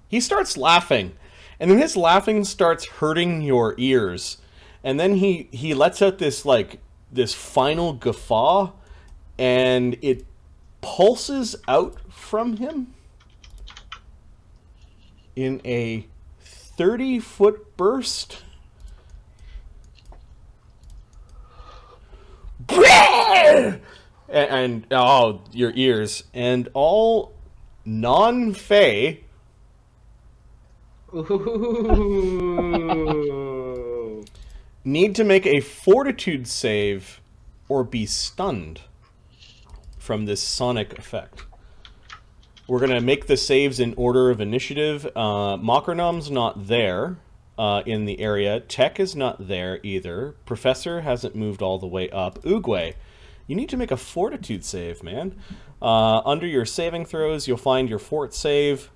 He starts laughing, And then his laughing starts hurting your ears. And then he lets out this final guffaw, and it pulses out from him in a 30-foot burst. And oh, your ears. And all non-Fey Ooh. need to make a fortitude save or be stunned from this sonic effect. We're going to make the saves in order of initiative. Mockernam's not there in the area. Tech is not there either. Professor hasn't moved all the way up. Oogway, you need to make a fortitude save, man. Under your saving throws, you'll find your fort save.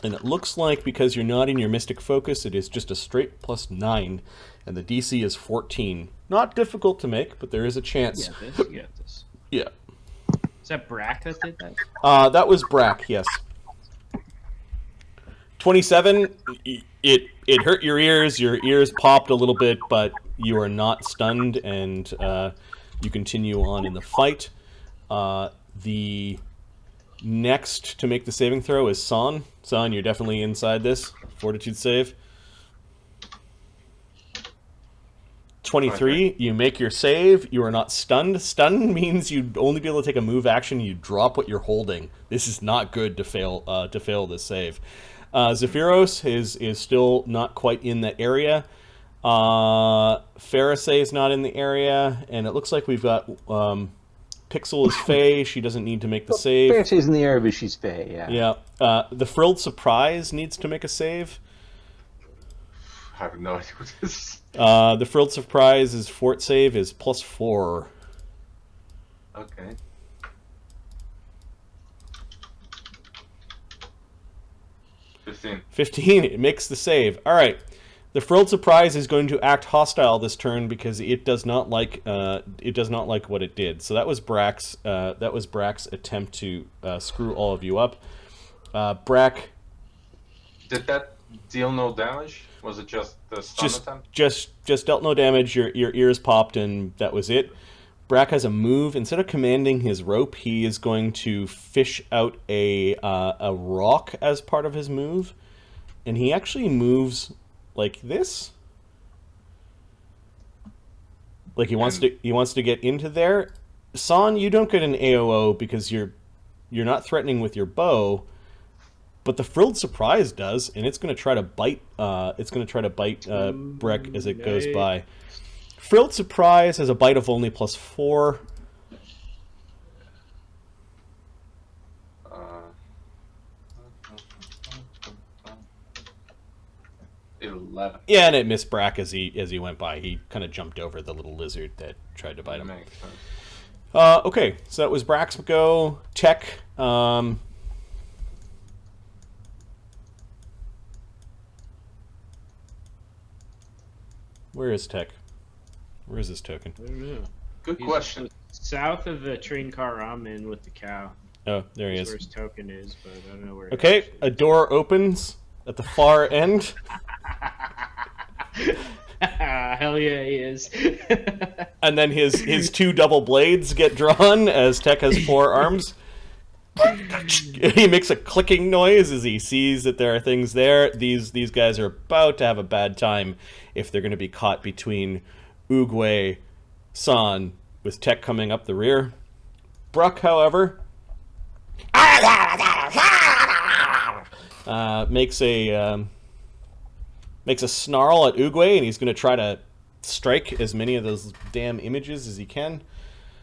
And it looks like, because you're not in your Mystic Focus, it is just a straight +9. And the DC is 14. Not difficult to make, but there is a chance. You get this. Yeah. Is that Brack that did that? That was Brack, yes. 27, it hurt your ears popped a little bit, but you are not stunned, and you continue on in the fight. The next to make the saving throw is San. San, you're definitely inside this. Fortitude save. 23, you make your save. You are not stunned. Stunned means you'd only be able to take a move action. You drop what you're holding. This is not good to fail this save. Zephyros is still not quite in that area. Pharisee is not in the area, and it looks like we've got Pixel is Fey. She doesn't need to make the save. Pharisee's in the area, but she's Fey, yeah. Yeah. The Frilled Surprise needs to make a save. I have no idea what this is. The Frilled Surprise's fort save is +4. Okay. $15. It makes the save. All right. The Frilled Surprise is going to act hostile this turn because it does not like what it did. So that was Brack's attempt to screw all of you up. Brack. Did that deal no damage? Was it just the stun attempt? Just dealt no damage. Your ears popped, and that was it. Brack has a move. Instead of commanding his rope, he is going to fish out a rock as part of his move, and he actually moves like this. Like he wants to get into there. San, you don't get an AOO because you're not threatening with your bow. But the Frilled Surprise does, and it's going to try to bite. Breck as it goes by. Frilled Surprise has a bite of only +4. 11. Yeah, and it missed Brack as he went by. He kind of jumped over the little lizard that tried to bite him. Makes sense. Okay, so that was Brack's go. Tech. Where is Tech? Where is this token? I don't know. Good He's question. South of the train car I'm in with the cow. Oh, there he That's is. where his token is, but I don't know where. Okay, a door opens at the far end. Hell yeah, he is. And then his two double blades get drawn as Tech has 4 arms. He makes a clicking noise as he sees that there are things there. These guys are about to have a bad time if they're going to be caught between Oogway, San, with Tech coming up the rear. Bruck, however, makes a snarl at Oogway, and he's going to try to strike as many of those damn images as he can.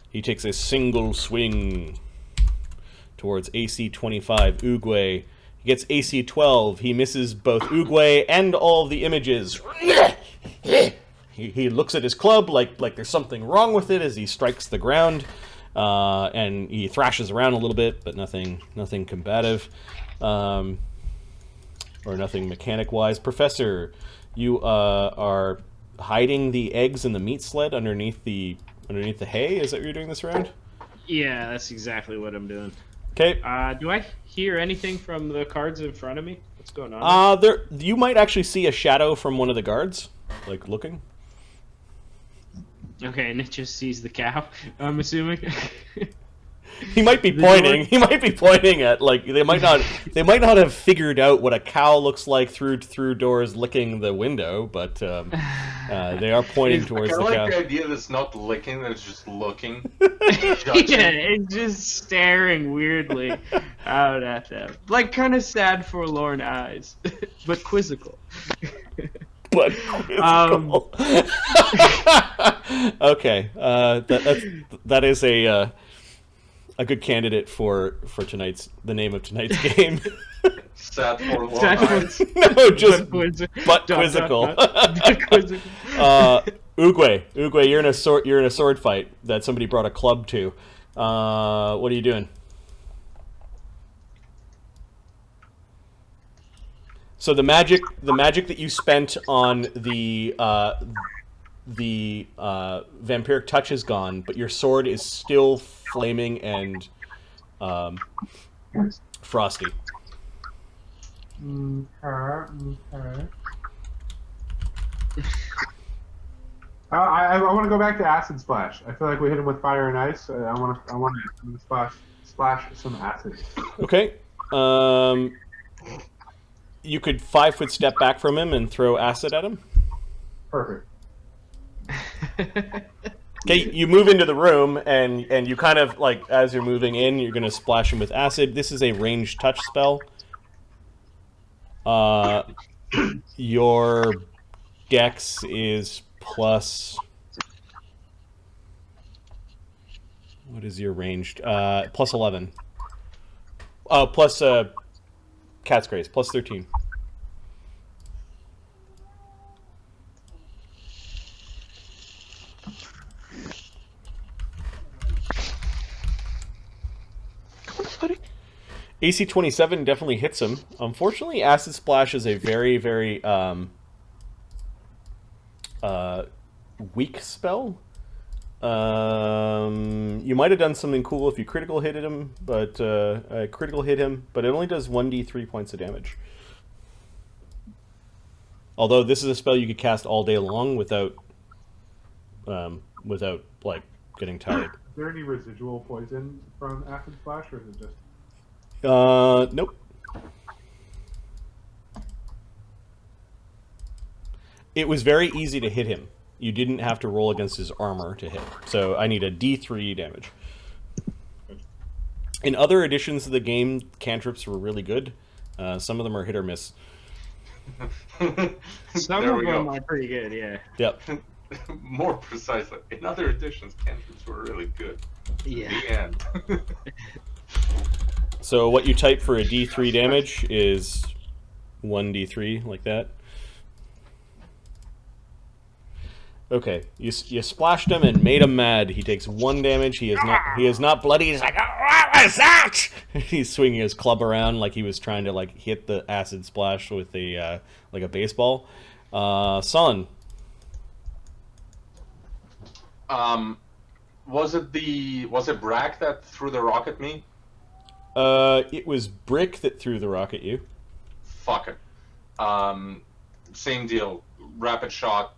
He takes a single swing towards AC 25 Oogway. He gets AC 12. He misses both Oogway and all of the images. He looks at his club like there's something wrong with it as he strikes the ground, and he thrashes around a little bit, but nothing combative, or nothing mechanic-wise. Professor, you are hiding the eggs in the meat sled underneath the hay. Is that what you're doing this round? Yeah, that's exactly what I'm doing. Okay. Do I hear anything from the cards in front of me? What's going on? There, you might actually see a shadow from one of the guards, like looking. Okay, and it just sees the cow, I'm assuming. He might be pointing. He might be pointing at like they might not have figured out what a cow looks like through doors licking the window, but they are pointing towards I the like cow. the idea that it's not licking, that it's just looking. Yeah, it's just staring weirdly out at them. Like kind of sad, forlorn eyes, but quizzical. But quizzical. Okay, that is a good candidate for the name of tonight's game. Sad forlorn Sad eyes. No, just but quizzical. quizzical. Oogway, you're in a sword fight that somebody brought a club to. What are you doing? So the magic that you spent on the vampiric touch is gone, but your sword is still flaming and frosty. Okay. I want to go back to acid splash. I feel like we hit him with fire and ice. I want to splash some acid. Okay. You could 5-foot step back from him and throw acid at him. Perfect. Okay, you move into the room, and you kind of, like, as you're moving in, you're going to splash him with acid. This is a ranged touch spell. Your dex is plus... What is your ranged? Plus 11. Plus Cat's Grace, plus 13. AC 27 definitely hits him. Unfortunately, Acid Splash is a very, very weak spell. You might have done something cool if you critical hit him, but it only does 1d3 points of damage. Although this is a spell you could cast all day long without like getting tired. Is there any residual poison from acid splash, or is it just? Nope. It was very easy to hit him. You didn't have to roll against his armor to hit. So I need a D3 damage. In other editions of the game, cantrips were really good. Some of them are hit or miss. Some of them are pretty good, yeah. Yep. More precisely, in other editions, cantrips were really good. Yeah. The end. So what you type for a D3 damage is 1d3, like that. Okay, you splashed him and made him mad. He takes 1 damage. He is not bloody. He's like, oh, what was that? He's swinging his club around like he was trying to like hit the acid splash with a like a baseball. Son. Was it Brack that threw the rock at me? It was Brick that threw the rock at you. Fuck it. Same deal. Rapid shot.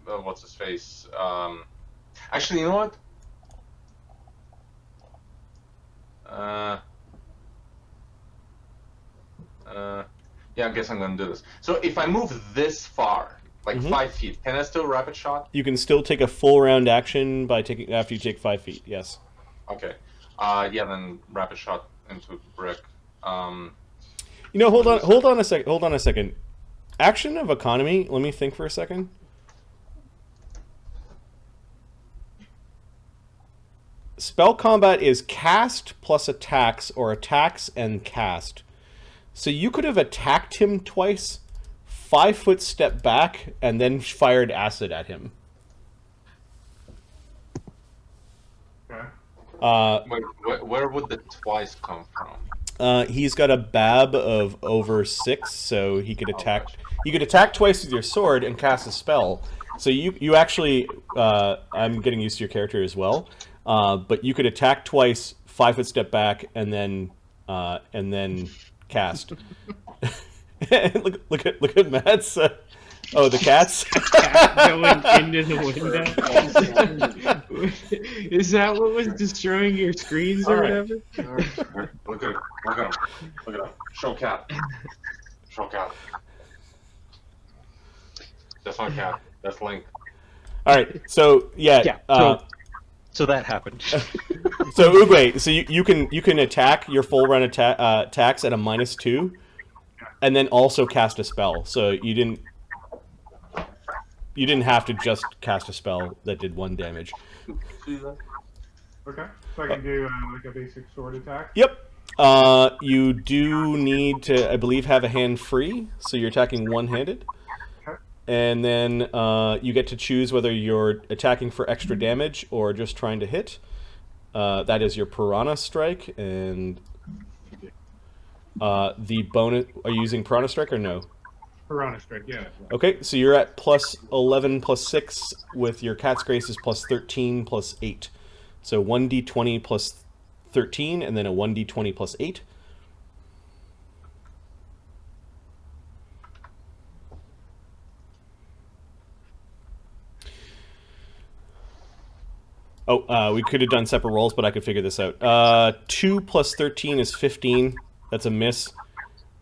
What's his face? Actually, you know what? Yeah, I guess I'm gonna do this. So if I move this far, like 5 feet, can I still rapid shot? You can still take a full round action by taking after you take 5 feet. Yes. Okay. Yeah, then rapid shot into Brick. You know, hold on a second. Action of economy. Let me think for a second. Spell combat is cast plus attacks, or attacks and cast. So you could have attacked him twice, 5-foot step back, and then fired acid at him. Okay. Wait, where would the twice come from? He's got a BAB of over 6, so he could attack. You could attack twice with your sword and cast a spell. So you actually, I'm getting used to your character as well. But you could attack twice, 5-foot step back, and then cast. look at Matt's. Oh, the cats. Cat going into the window. Is that what was destroying your screens or Alright. whatever? Look at him. Look at him. Look at him. Show cat. Show cat. That's not cat. That's Link. All right. So Yeah. So that happened. So Oogway, so you can attack your full run attacks at a -2, and then also cast a spell. So you didn't have to just cast a spell that did 1 damage. Okay, so I can do like a basic sword attack. Yep. You do need to, I believe, have a hand free, so you're attacking one-handed. Okay. And then you get to choose whether you're attacking for extra damage or just trying to hit. That is your Piranha Strike, and the bonus. Are you using Piranha Strike or no? Piranha Strike, yeah. Okay, so you're at +11 +6 with your Cat's Grace is +13 +8. So 1d20 +13, and then a 1d20 +8. Oh, we could have done separate rolls, but I could figure this out. 2 + 13 is 15. That's a miss.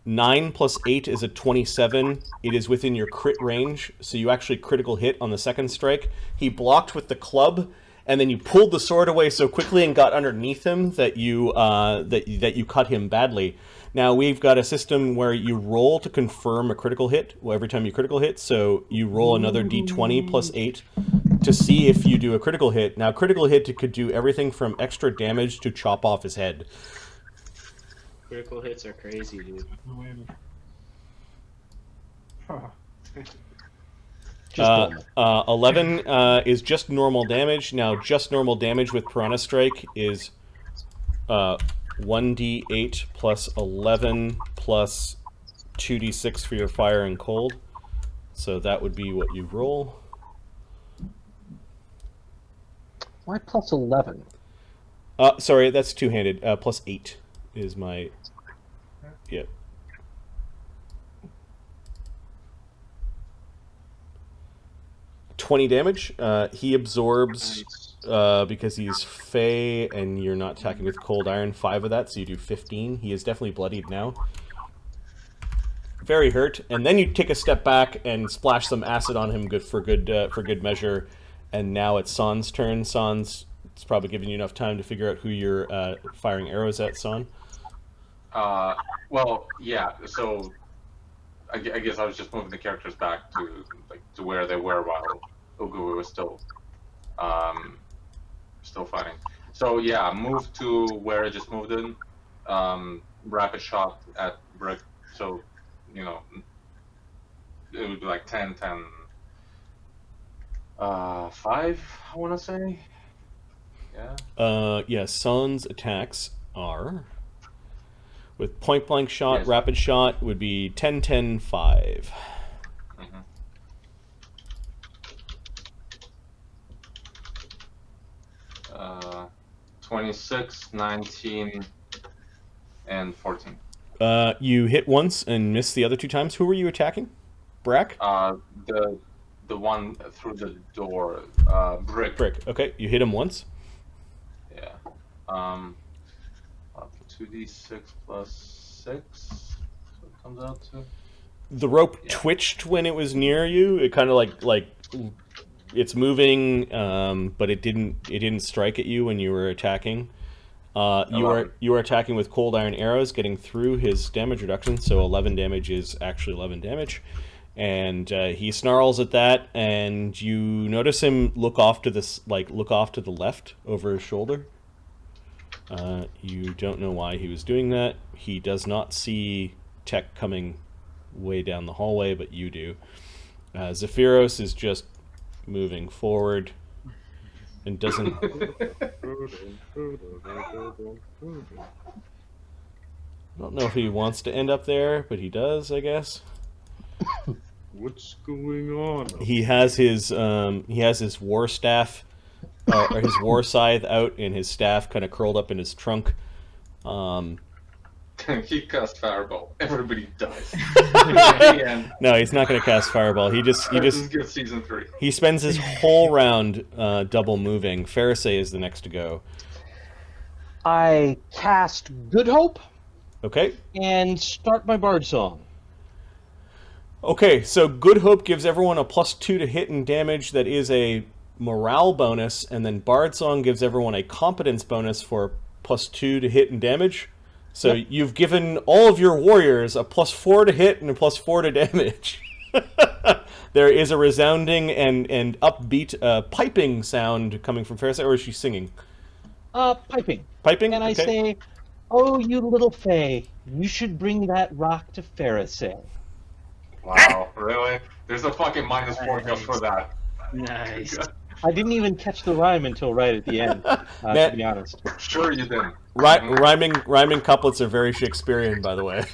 9 + 8 is a 27. It is within your crit range, so you actually critical hit on the second strike. He blocked with the club, and then you pulled the sword away so quickly and got underneath him that you that you cut him badly. Now we've got a system where you roll to confirm a critical hit every time you critical hit. So you roll another d20 +8 to see if you do a critical hit. Now critical hit could do everything from extra damage to chop off his head. Critical hits are crazy, dude. Just 11 is just normal damage. Now, just normal damage with Piranha Strike is 1d8 + 11 + 2d6 for your fire and cold. So that would be what you roll. Why +11? Sorry, that's two-handed. +8 is my... Yep. $20 damage. He absorbs, because he's Fey and you're not attacking with Cold Iron, 5 of that, so you do 15. He is definitely bloodied now. Very hurt. And then you take a step back and splash some acid on him for good measure. And now it's San's turn. San's, it's probably giving you enough time to figure out who you're firing arrows at, San. Well, yeah. So, I guess I was just moving the characters back to where they were while Oogway was still fighting. So yeah, move to where I just moved in. Rapid shot at Brick. So, you know, it would be like 10, 10, 5. I want to say. Yeah. Yeah. San's attacks are. With point blank shot, Yes. rapid shot would be 10, 10, 5. Mm-hmm. 26, 19, and 14. You hit once and missed the other 2 times. Who were you attacking? Brack? The one through the door, Brick. Brick. Okay, you hit him once. Yeah. 2d6 + 6. So it comes out to. The rope twitched when it was near you. It kind of like it's moving, but it didn't strike at you when you were attacking. You were attacking with cold iron arrows, getting through his damage reduction. So 11 damage is actually 11 damage, and he snarls at that, and you notice him look off to the left over his shoulder. You don't know why he was doing that. He does not see Tech coming way down the hallway, but you do. Zephyros is just moving forward and doesn't... I don't know if he wants to end up there, but he does, I guess. What's going on? He has his war staff, or his war scythe out, and his staff kind of curled up in his trunk. He cast Fireball. Everybody dies. And No, he's not going to cast Fireball. He just get season 3. he spends his whole round double moving. Pharisee is the next to go. I cast Good Hope Okay. and start my Bard Song. Okay, so Good Hope gives everyone a +2 to hit and damage that is a morale bonus, and then Bard Song gives everyone a competence bonus for +2 to hit and damage. So you've given all of your warriors a +4 to hit and a +4 to damage. There is a resounding and upbeat piping sound coming from Pharisee, or is she singing? Piping. Piping? And I Okay. say, "Oh, you little Fae, you should bring that rock to Pharisee." Wow, really? There's a fucking -4 just for that. Nice. I didn't even catch the rhyme until right at the end, to be honest. Sure you didn't. Rhyming couplets are very Shakespearean, by the way.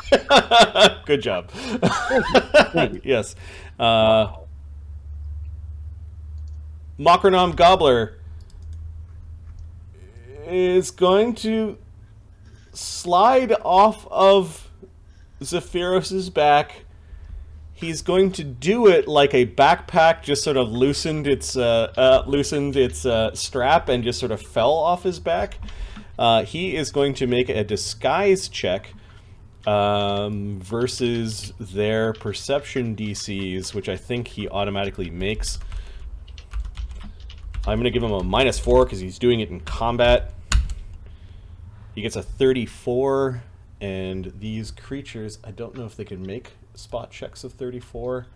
Good job. Thank you. Yes. Mockernom Gobbler is going to slide off of Zephyros's back. He's going to do it like a backpack just sort of loosened its strap and just sort of fell off his back. He is going to make a disguise check versus their perception DCs, which I think he automatically makes. I'm going to give him a -4 because he's doing it in combat. He gets a 34, and these creatures, I don't know if they can make spot checks of 34.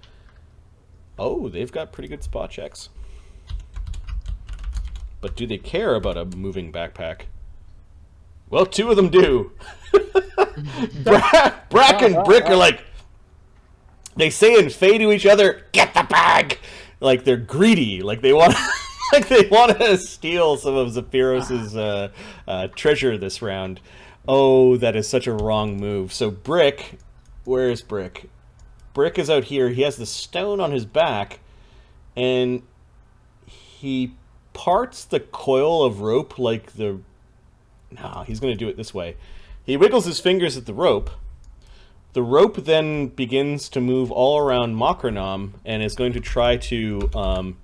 Oh, they've got pretty good spot checks. But do they care about a moving backpack? Well, 2 of them do. Brack and Brick are like, they say in Fey to each other, "Get the bag!" Like they're greedy, like they want like they want to steal some of Zephyros's treasure this round. Oh, that is such a wrong move. So Brick, where is Brick? Brick is out here. He has the stone on his back, and he parts the coil of rope like the... No, he's going to do it this way. He wiggles his fingers at the rope. The rope then begins to move all around Mockernom and is going to try to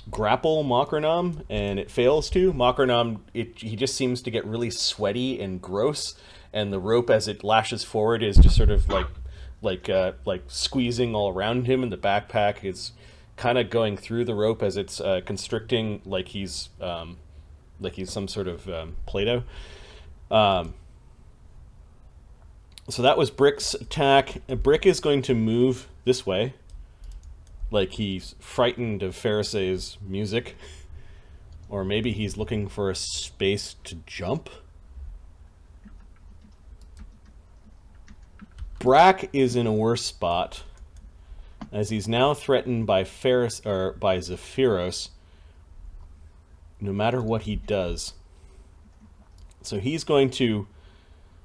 grapple Mockernom, and it fails to. Mockernom, he just seems to get really sweaty and gross, and the rope as it lashes forward is just sort of like squeezing all around him, and the backpack is kind of going through the rope as it's constricting, like he's some sort of Play-Doh. So that was Brick's attack. Brick is going to move this way, like he's frightened of Pharisee's music, or maybe he's looking for a space to jump. Brack is in a worse spot, as he's now threatened by by Zephyros, no matter what he does. So he's going to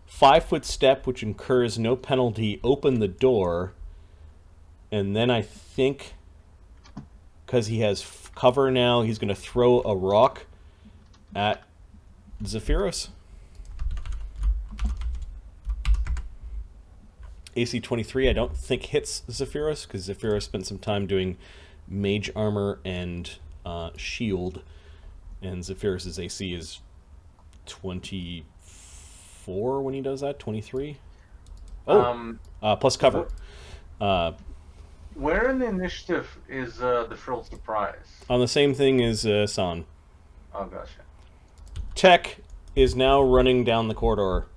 5-foot step, which incurs no penalty, open the door, and then I think, because he has cover now, he's going to throw a rock at Zephyros. AC 23, I don't think hits Zephyros, because Zephyros spent some time doing mage armor and shield, and Zephyros's AC is 24 when he does that. 23. Plus cover. Where in the initiative is the Frilled Surprise? On the same thing as San. Oh, gotcha. Tech is now running down the corridor.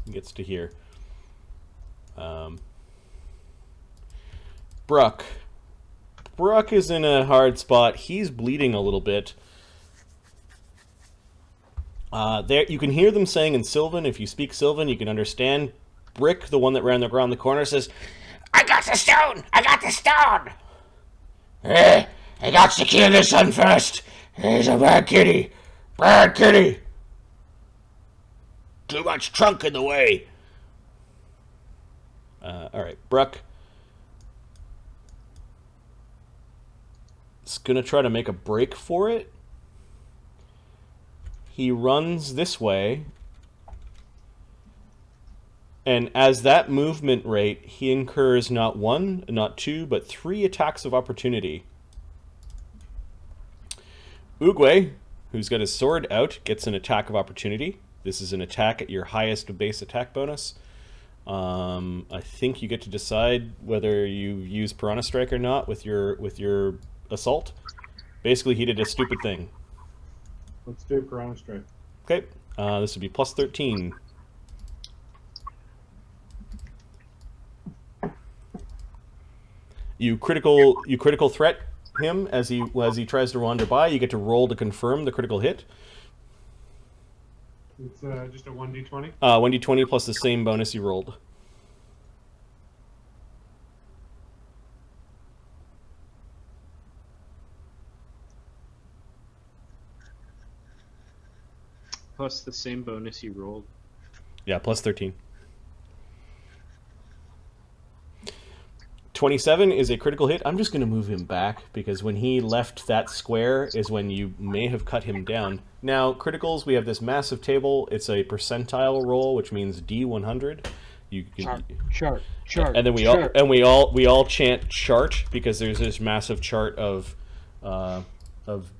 He gets to here. Bruck. Bruck is in a hard spot. He's bleeding a little bit. There, you can hear them saying in Sylvan. If you speak Sylvan, you can understand. Brick, the one that ran around the corner, says, I got the stone! I got the stone! I got to kill this one first. He's a bad kitty. Bad kitty. Too much trunk in the way. Alright, Bruck is going to try to make a break for it. he runs this way, and as that movement rate, he incurs not 1, not 2, but 3 attacks of opportunity. Oogway, who's got his sword out, gets an attack of opportunity. This is an attack at your highest base attack bonus. I think you get to decide whether you use Piranha Strike or not with your assault. Basically, he did a stupid thing. Let's do Piranha Strike. Okay, this would be plus 13. You critical threat him as he tries to wander by. You get to roll to confirm the critical hit. It's just a 1d20. 1d20 plus the same bonus you rolled. Plus the same bonus you rolled. Yeah, plus 13. 27 is a critical hit. I'm just going to move him back because when he left that square is when you may have cut him down. Now, criticals, we have this massive table. It's a percentile roll, which means D100. You can, Chart. and then we all chant chart because there's this massive chart of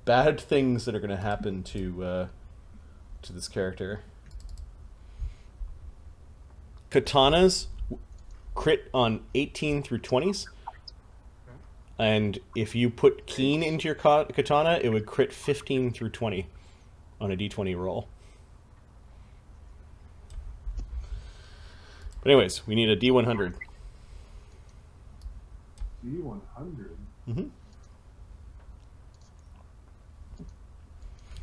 bad things that are going to happen to this character. Katanas crit on 18 through 20s. And if you put keen into your katana, it would crit 15 through 20 on a d20 roll. But anyways, we need a d100. D100? Mm-hmm.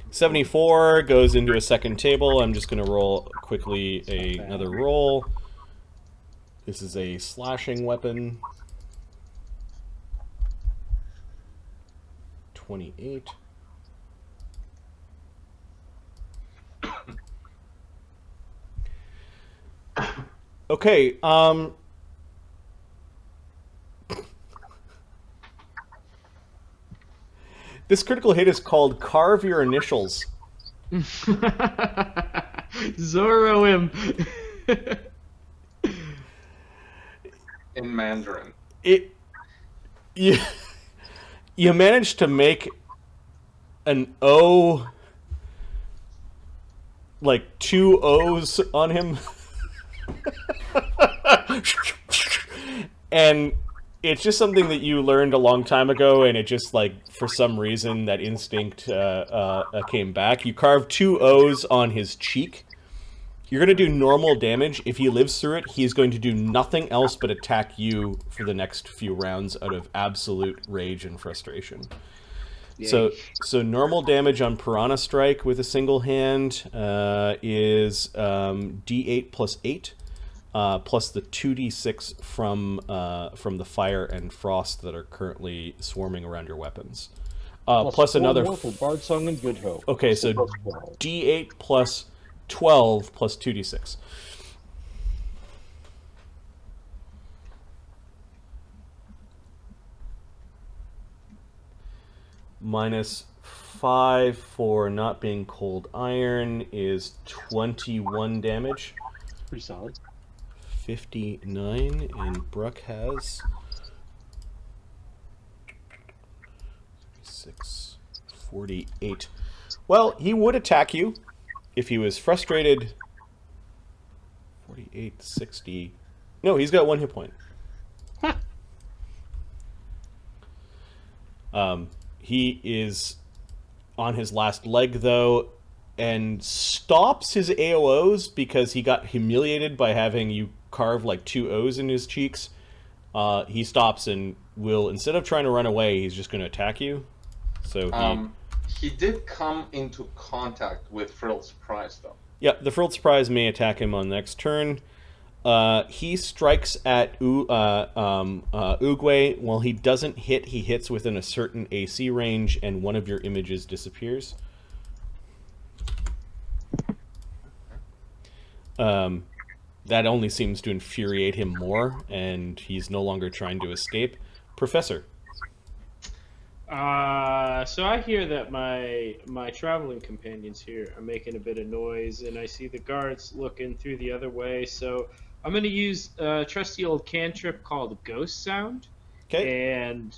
74 goes into a second table. I'm just going to roll quickly another roll. This is a slashing weapon. 28. Okay, this critical hit is called Carve Your Initials. Zorro him. In Mandarin. You managed to make an O, like 2 O's on him. And it's just something that you learned a long time ago, and it just, like, for some reason, that instinct came back. You carved 2 O's on his cheek. You're going to do normal damage. If he lives through it, he's going to do nothing else but attack you for the next few rounds out of absolute rage and frustration. Yay. So normal damage on Piranha Strike with a single hand is D8 plus 8, plus the 2d6 from the fire and frost that are currently swarming around your weapons. Plus another... for Bard Song and Good Hope. Okay, so D8 plus 12 plus 2d6. Minus 5 for not being cold iron is 21 damage. Pretty solid. 59, and Bruck has 48. Well, he would attack you if he was frustrated. 48, 60. No, he's got 1 hit point. He is on his last leg, though, and stops his AOs because he got humiliated by having you carve like 2 O's in his cheeks. He stops and will, instead of trying to run away, he's just going to attack you. So he did come into contact with Frilled Surprise, though. Yeah, the Frilled Surprise may attack him on next turn. He strikes at Oogway. While he doesn't hit, he hits within a certain AC range, and one of your images disappears. That only seems to infuriate him more, and he's no longer trying to escape. Professor. So I hear that my traveling companions here are making a bit of noise, and I see the guards looking through the other way. So I'm going to use a trusty old cantrip called Ghost Sound. Okay. And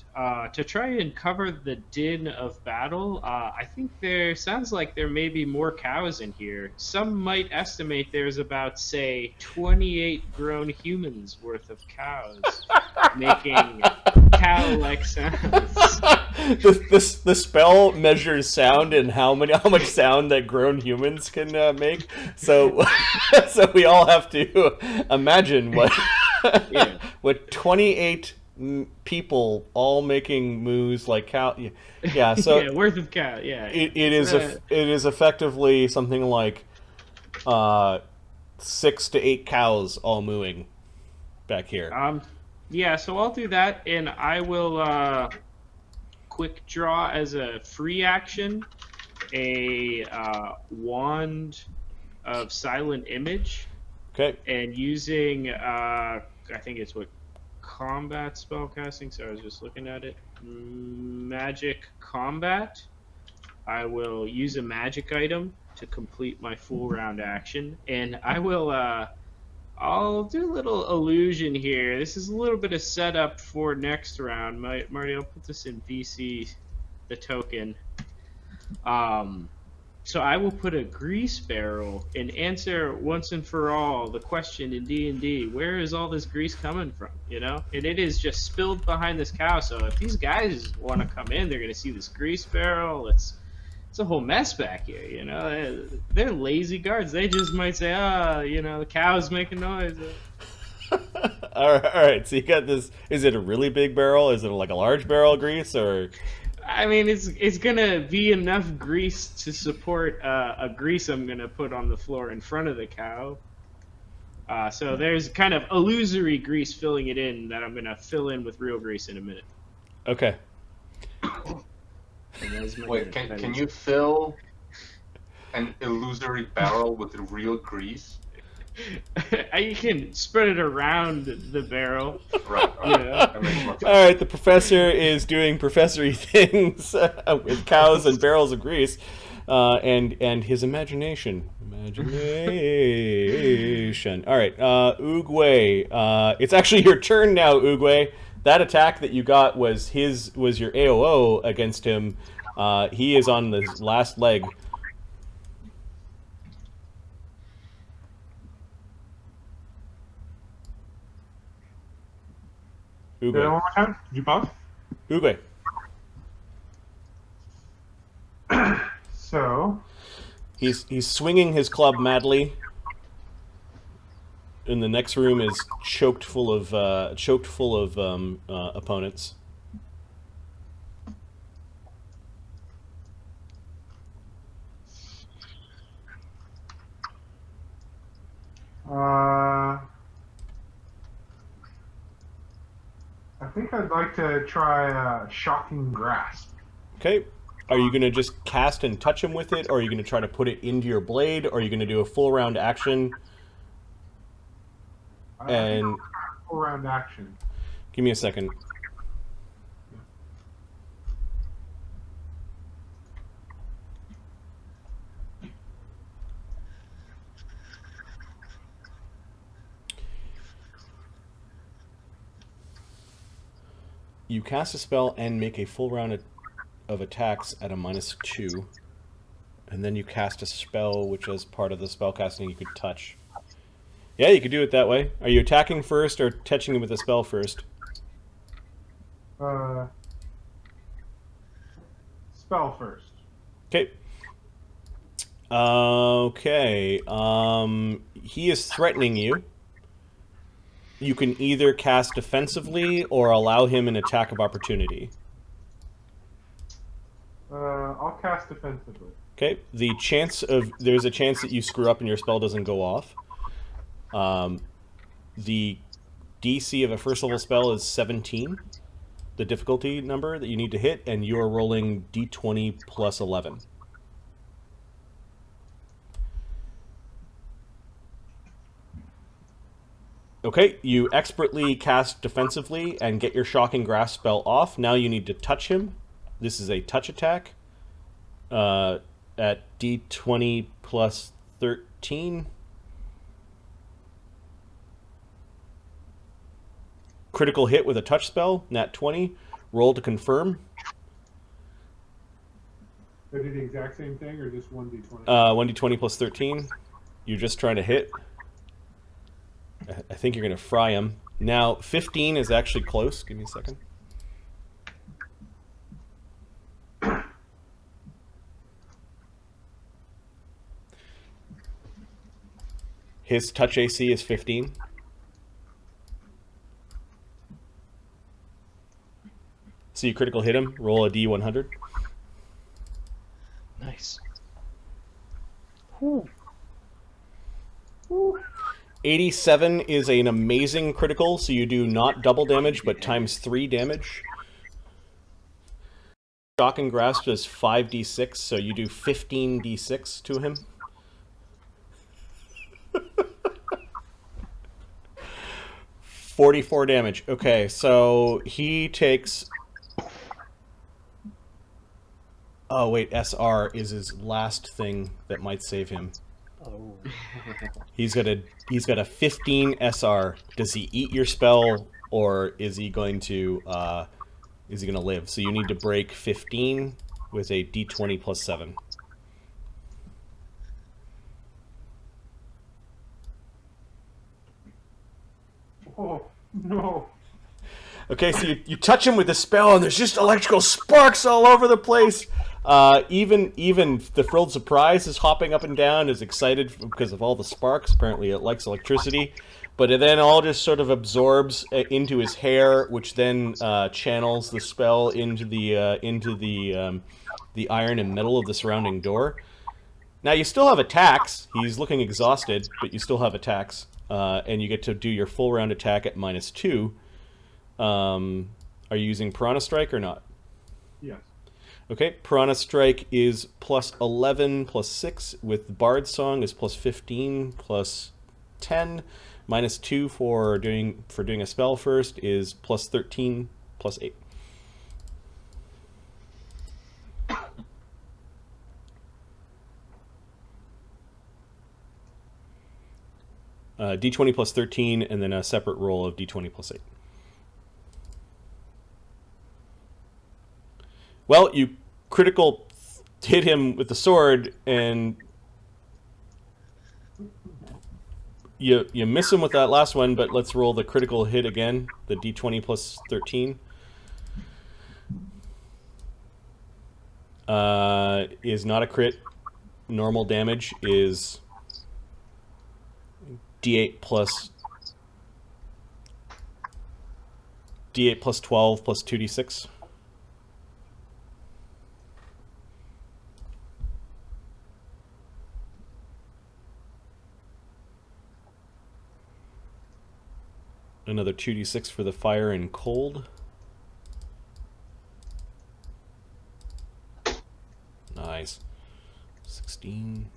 to try and cover the din of battle, I think there sounds like there may be more cows in here. Some might estimate there's about, say, 28 grown humans worth of cows making cow-like sounds. The spell measures sound and how much sound that grown humans can make. So so we all have to imagine what Yeah. what 28 people all making moos like cow. Yeah. So Yeah, worth of cow. Yeah. it is effectively something like 6 to 8 cows all mooing back here. Yeah, so I'll do that, and I will quick draw as a free action a wand of silent image, Okay. and using I think it's what combat spellcasting. So I was just looking at it. Magic combat. I will use a magic item to complete my full round action, and I will. I'll do a little illusion here. This is a little bit of setup for next round. Marty, I'll put this in VC, the token. So I will put a grease barrel and answer once and for all the question in D&D: where is all this grease coming from? You know, and it is just spilled behind this cow. So if these guys want to come in, they're going to see this grease barrel. It's a whole mess back here, you know. They're lazy guards. They just might say, you know, the cow's making noise. all right. So you got this. Is it a really big barrel? Is it like a large barrel of grease, or? I mean, it's gonna be enough grease to support a grease I'm gonna put on the floor in front of the cow. So there's kind of illusory grease filling it in that I'm gonna fill in with real grease in a minute. Okay. Wait, can you fill an illusory barrel with real grease? You can spread it around the barrel. Right. Yeah. That makes more sense. All right. The professor is doing professory things with cows and barrels of grease, and his imagination. All right. Oogway. It's actually your turn now, Oogway. That attack that you got was your AOO against him. He is on the last leg. Say that one more time. Did you pause? Oogway. So He's swinging his club madly. And the next room is choked full of opponents. I think I'd like to try Shocking Grasp. Okay. Are you going to just cast and touch him with it, or are you going to try to put it into your blade, or are you going to do a full round action? And full round action. give me a second. You cast a spell and make a full round of attacks at a -2. And then you cast a spell, which is part of the spell casting you could touch. Yeah, you could do it that way. Are you attacking first or touching him with a spell first? Spell first. Okay. Okay. He is threatening you. You can either cast defensively or allow him an attack of opportunity. I'll cast defensively. Okay. There's a chance that you screw up and your spell doesn't go off. The DC of a first level spell is 17, the difficulty number that you need to hit, and you are rolling D20 plus 11. Okay, you expertly cast defensively and get your Shocking Grasp spell off. Now you need to touch him. This is a touch attack at D20 plus 13. Critical hit with a touch spell, nat 20. Roll to confirm. They do the exact same thing, or just 1d20? 1d20 plus 13. You're just trying to hit. I think you're going to fry him. Now, 15 is actually close. Give me a second. His touch AC is 15. So you critical hit him. Roll a D100. Nice. 87 is an amazing critical, so you do not double damage, but times 3 damage. Shock and Grasp is 5d6, so you do 15d6 to him. $44 damage. Okay, so he takes... Oh, wait, SR is his last thing that might save him. Oh. He's got a 15 SR. Does he eat your spell, or is he going to live? So you need to break 15 with a D20 plus 7. Oh, no. Okay, so you touch him with the spell, and there's just electrical sparks all over the place. Even the Frilled Surprise is hopping up and down, is excited because of all the sparks. Apparently it likes electricity. But it then all just sort of absorbs into his hair, which then channels the spell into the iron and metal of the surrounding door. Now you still have attacks. He's looking exhausted, but you still have attacks. And you get to do your full round attack at -2. Are you using Piranha Strike or not? Yes. Okay, Piranha Strike is plus 11 plus 6 with Bard Song is plus 15 plus 10. -2 for doing a spell first is plus 13 plus 8. D20 plus 13 and then a separate roll of D20 plus 8. Well, you critical hit him with the sword, and you miss him with that last one, but let's roll the critical hit again, the D20 plus 13. Is not a crit. Normal damage is D8 plus 12 plus 2d6. Another 2d6 for the fire and cold. Nice. 16.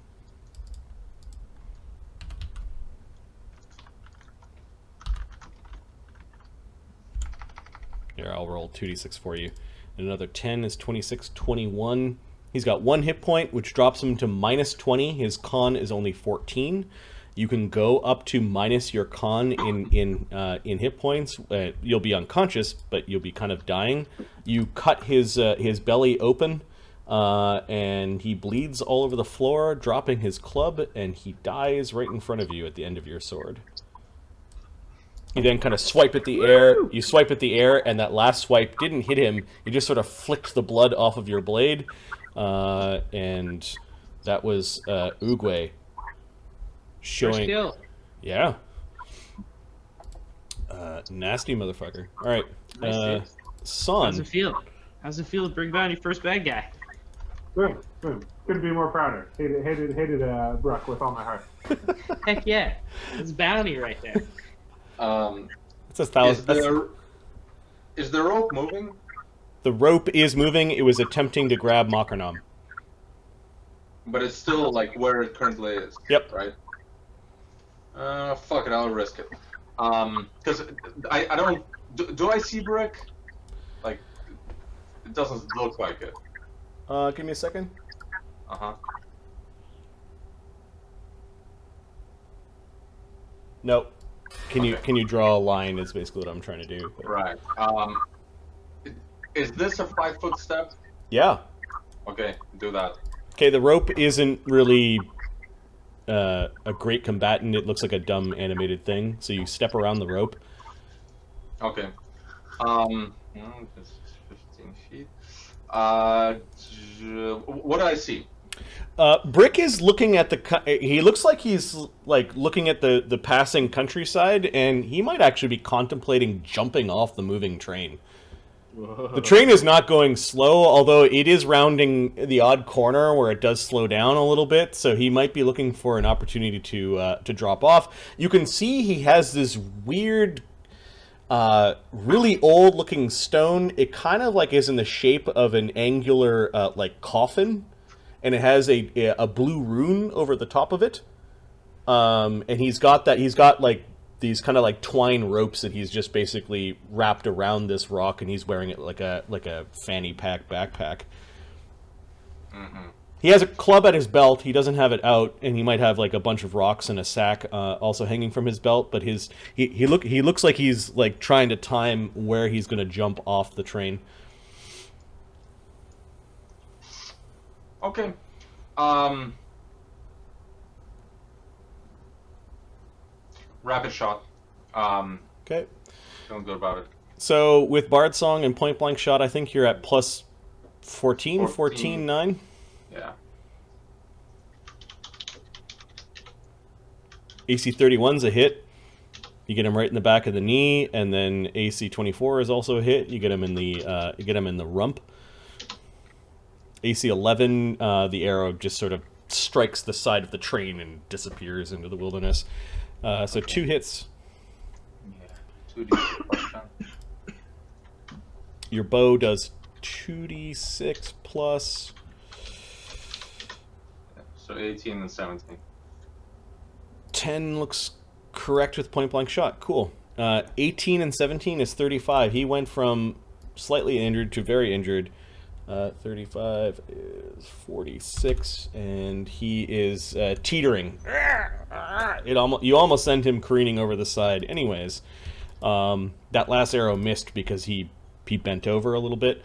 Here, I'll roll 2d6 for you. And another 10 is 26, 21. He's got 1 hit point, which drops him to -20. His con is only 14. You can go up to minus your con in hit points. You'll be unconscious, but you'll be kind of dying. You cut his belly open, and he bleeds all over the floor, dropping his club, and he dies right in front of you at the end of your sword. You then kind of swipe at the air. You swipe at the air, and that last swipe didn't hit him. You just sort of flicked the blood off of your blade, and that was Oogway. Showing, First kill. Yeah. Nasty motherfucker. All right. Nice, Son. How's it feel? How's it feel to bring down your first bad guy? Boom, boom. Couldn't be more prouder. Hated Brooke with all my heart. Heck yeah. It's bounty right there. It's 1,000. Is the rope moving? The rope is moving. It was attempting to grab Makarnam. But it's still like where it currently is. Yep. Right. Fuck it, I'll risk it. Because I don't. Do I see Brick? Like, It doesn't look like it. Give me a second. Uh-huh. Nope. Can Okay. you draw a line? Is basically what I'm trying to do. But- Right. Is this a 5-foot step? Yeah. Okay, do that. Okay, the rope isn't really a great combatant. It looks like a dumb animated thing. So you step around the rope. Okay. This is 15 feet. What do I see? Brick is looking at he looks like he's like looking at the passing countryside, and he might actually be contemplating jumping off the moving train. The train is not going slow, although it is rounding the odd corner where it does slow down a little bit, so he might be looking for an opportunity to drop off. You can see he has this weird, really old-looking stone. It kind of like is in the shape of an angular like coffin, and it has a blue rune over the top of it. And he's got like these kind of like twine ropes that he's just basically wrapped around this rock, and he's wearing it like a fanny pack backpack. Mm-hmm. He has a club at his belt. He doesn't have it out, and he might have like a bunch of rocks in a sack also hanging from his belt. But he looks like he's like trying to time where he's going to jump off the train. Okay. Rapid shot. Okay. Feeling good about it. So with Bard Song and Point Blank Shot, I think you're at plus 14, 9. Yeah. AC 31's a hit. You get him right in the back of the knee, and then AC 24 is also a hit. You get him in the rump. AC 11, the arrow just sort of strikes the side of the train and disappears into the wilderness. So 2 hits. Yeah. 2d6 Your bow does 2d6 plus. So 18 and 17. 10 looks correct with Point Blank Shot. Cool. 18 and 17 is 35. He went from slightly injured to very injured. 35 is 46, and he is teetering. You almost sent him careening over the side. Anyways, that last arrow missed because he bent over a little bit,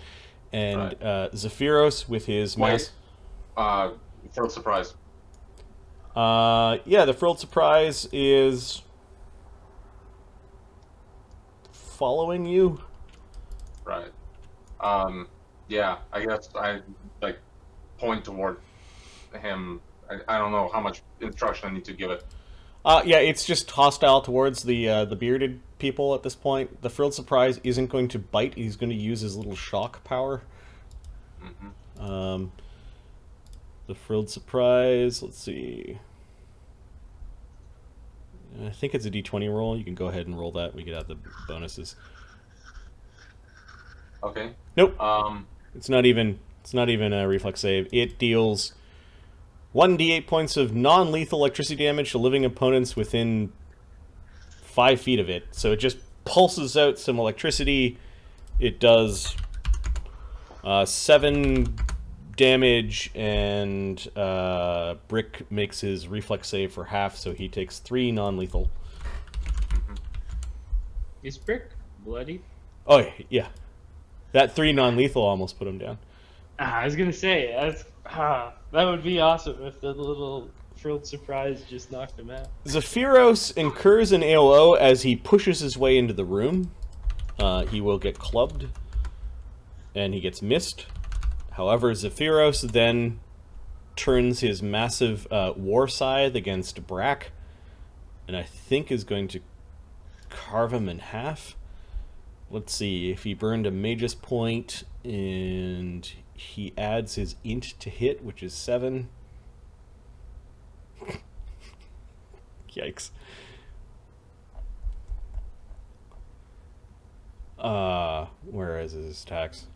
and Right. Zephyros with his mass. Frilled surprise. Yeah, the frilled surprise is following you. Right. Yeah, I guess I like point toward him. I don't know how much instruction I need to give it. Yeah, it's just hostile towards the bearded people at this point. The frilled surprise isn't going to bite. He's going to use his little shock power. Mm-hmm. The frilled surprise. Let's see. I think it's a d20 roll. You can go ahead and roll that. We get out the bonuses. Okay. Nope. It's not even a reflex save. It deals 1d8 points of non-lethal electricity damage to living opponents within 5 feet of it. So it just pulses out some electricity. It does 7 damage, and Brick makes his reflex save for half, so he takes 3 non-lethal. Is Brick bloody? Oh, yeah. That 3 non-lethal almost put him down. I was gonna say that would be awesome if the little frilled surprise just knocked him out. Zephyros incurs an AOO as he pushes his way into the room. He will get clubbed, and he gets missed. However, Zephyros then turns his massive war scythe against Brack, and I think is going to carve him in half. Let's see, if he burned a Magus point, and he adds his int to hit, which is 7. Yikes. Where is his attacks?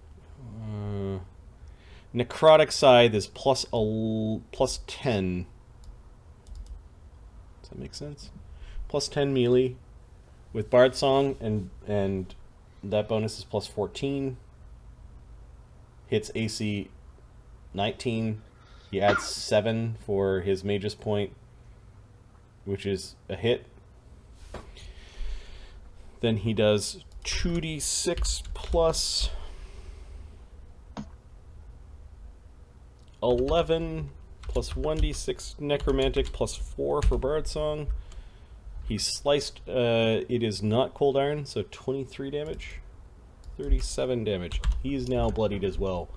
Necrotic Scythe is plus 10. Does that make sense? Plus 10 melee with Bard Song, and that bonus is plus 14. hits AC 19. He adds 7 for his Mage's Point, which is a hit. Then he does 2d6 plus 11 plus 1d6 necromantic plus 4 for Bard Song. He's sliced. It is not cold iron, so 23 damage. 37 damage. He's now bloodied as well.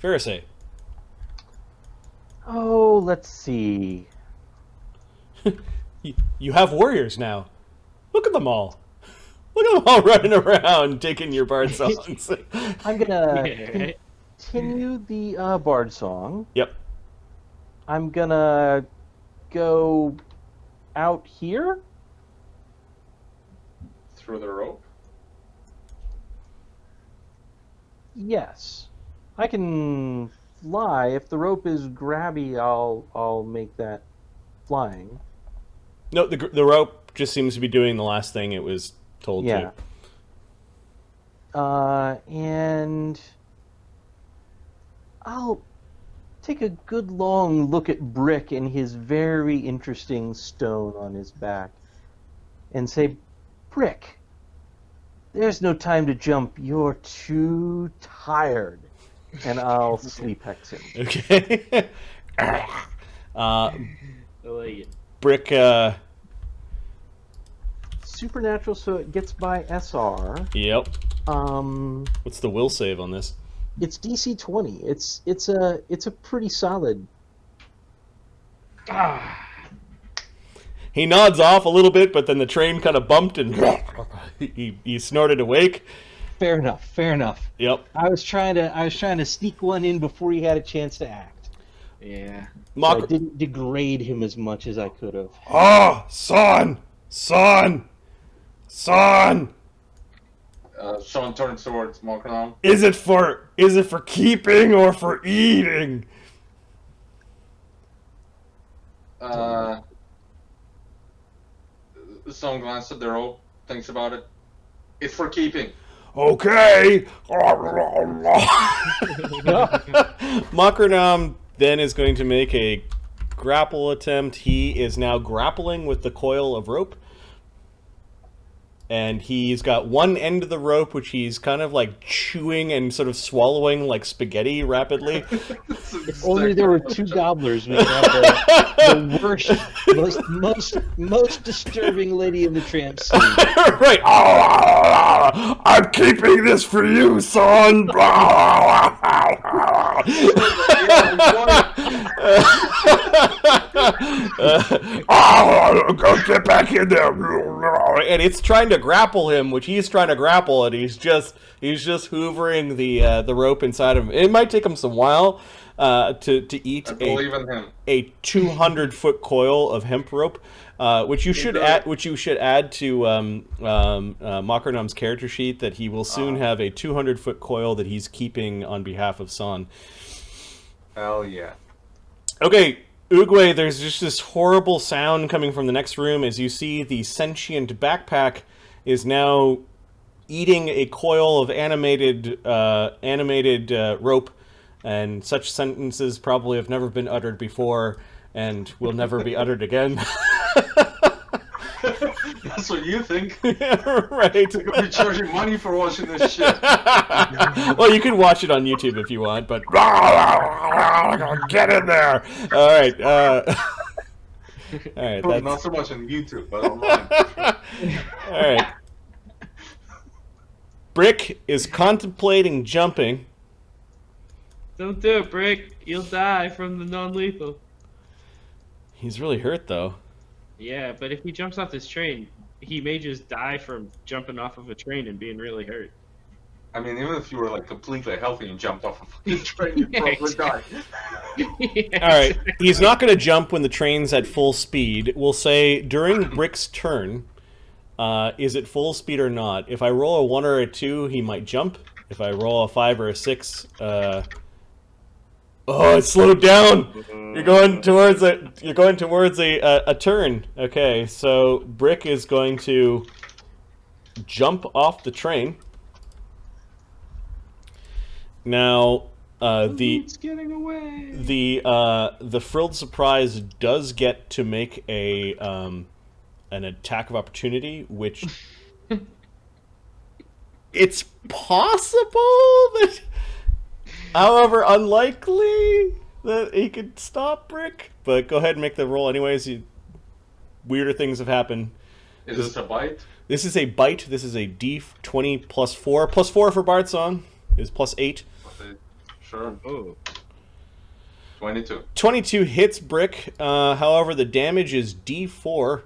Pharisee. Oh, let's see. You have warriors now. Look at them all. Look at them all running around taking your Bard songs. I'm gonna continue the Bard song. Yep. I'm gonna go out here. Through the rope? Yes, I can fly. If the rope is grabby, I'll make that flying. No, the rope just seems to be doing the last thing it was told Yeah. to. And I'll take a good long look at Brick and his very interesting stone on his back and say, Brick, there's no time to jump. You're too tired. And I'll sleep hex him. Okay. I like it. Brick, Supernatural, so it gets by SR. yep. Um, What's the will save on this? it's DC 20. It's a pretty solid. He nods off a little bit, but then the train kind of bumped and he snorted awake. Fair enough. Fair enough. Yep. I was trying to sneak one in before he had a chance to act. Yeah. So I didn't degrade him as much as I could have. Ah, son! Son! Sean turns towards Malcolm. Is it for keeping or for eating? Sean glances at the rope, thinks about it. It's for keeping. Okay. Makernam then is going to make a grapple attempt. He is now grappling with the coil of rope. And he's got one end of the rope, which he's kind of like chewing and sort of swallowing like spaghetti rapidly. If only there were two gobblers, we could have the worst, most disturbing Lady in the Tramp scene. Right. I'm keeping this for you, son. Go get back in there. And it's trying to grapple him, which he's trying to grapple, and he's just hoovering the rope inside of him. It might take him some while to eat I believe in him. a 200-foot coil of hemp rope, which you should add to Makernam's character sheet, that he will soon have a 200-foot coil that he's keeping on behalf of San. Hell yeah. Okay, Oogway, there's just this horrible sound coming from the next room as you see the sentient backpack is now eating a coil of animated rope, and such sentences probably have never been uttered before and will never be uttered again. That's what you think. Right. You're gonna be charging money for watching this shit. Well, you can watch it on YouTube if you want, but get in there. All right. All right. Not That's, so much on YouTube, but online. all right. Brick is contemplating jumping. Don't do it, Brick. You'll die from the non-lethal. He's really hurt though. Yeah, but if he jumps off this train, he may just die from jumping off of a train and being really hurt. I mean, even if you were like completely healthy and jumped off a fucking train, you'd Yeah, probably die. Yeah, All right. He's not going to jump when the train's at full speed. We'll say during Brick's turn, is it full speed or not? If I roll a 1 or a 2, he might jump. If I roll a 5 or a 6, oh, it slowed down. You're going towards a turn. Okay, so Brick is going to jump off the train. Now, It's getting away. the frilled surprise does get to make an attack of opportunity, which it's possible that, however unlikely, that he could stop Brick. But go ahead and make the roll anyways. Weirder things have happened. Is this a bite? This is a bite. This is a D20 plus 4. Plus 4 for Bard Song is plus 8. Sure. Oh. 22. 22 hits Brick. However, the damage is D4.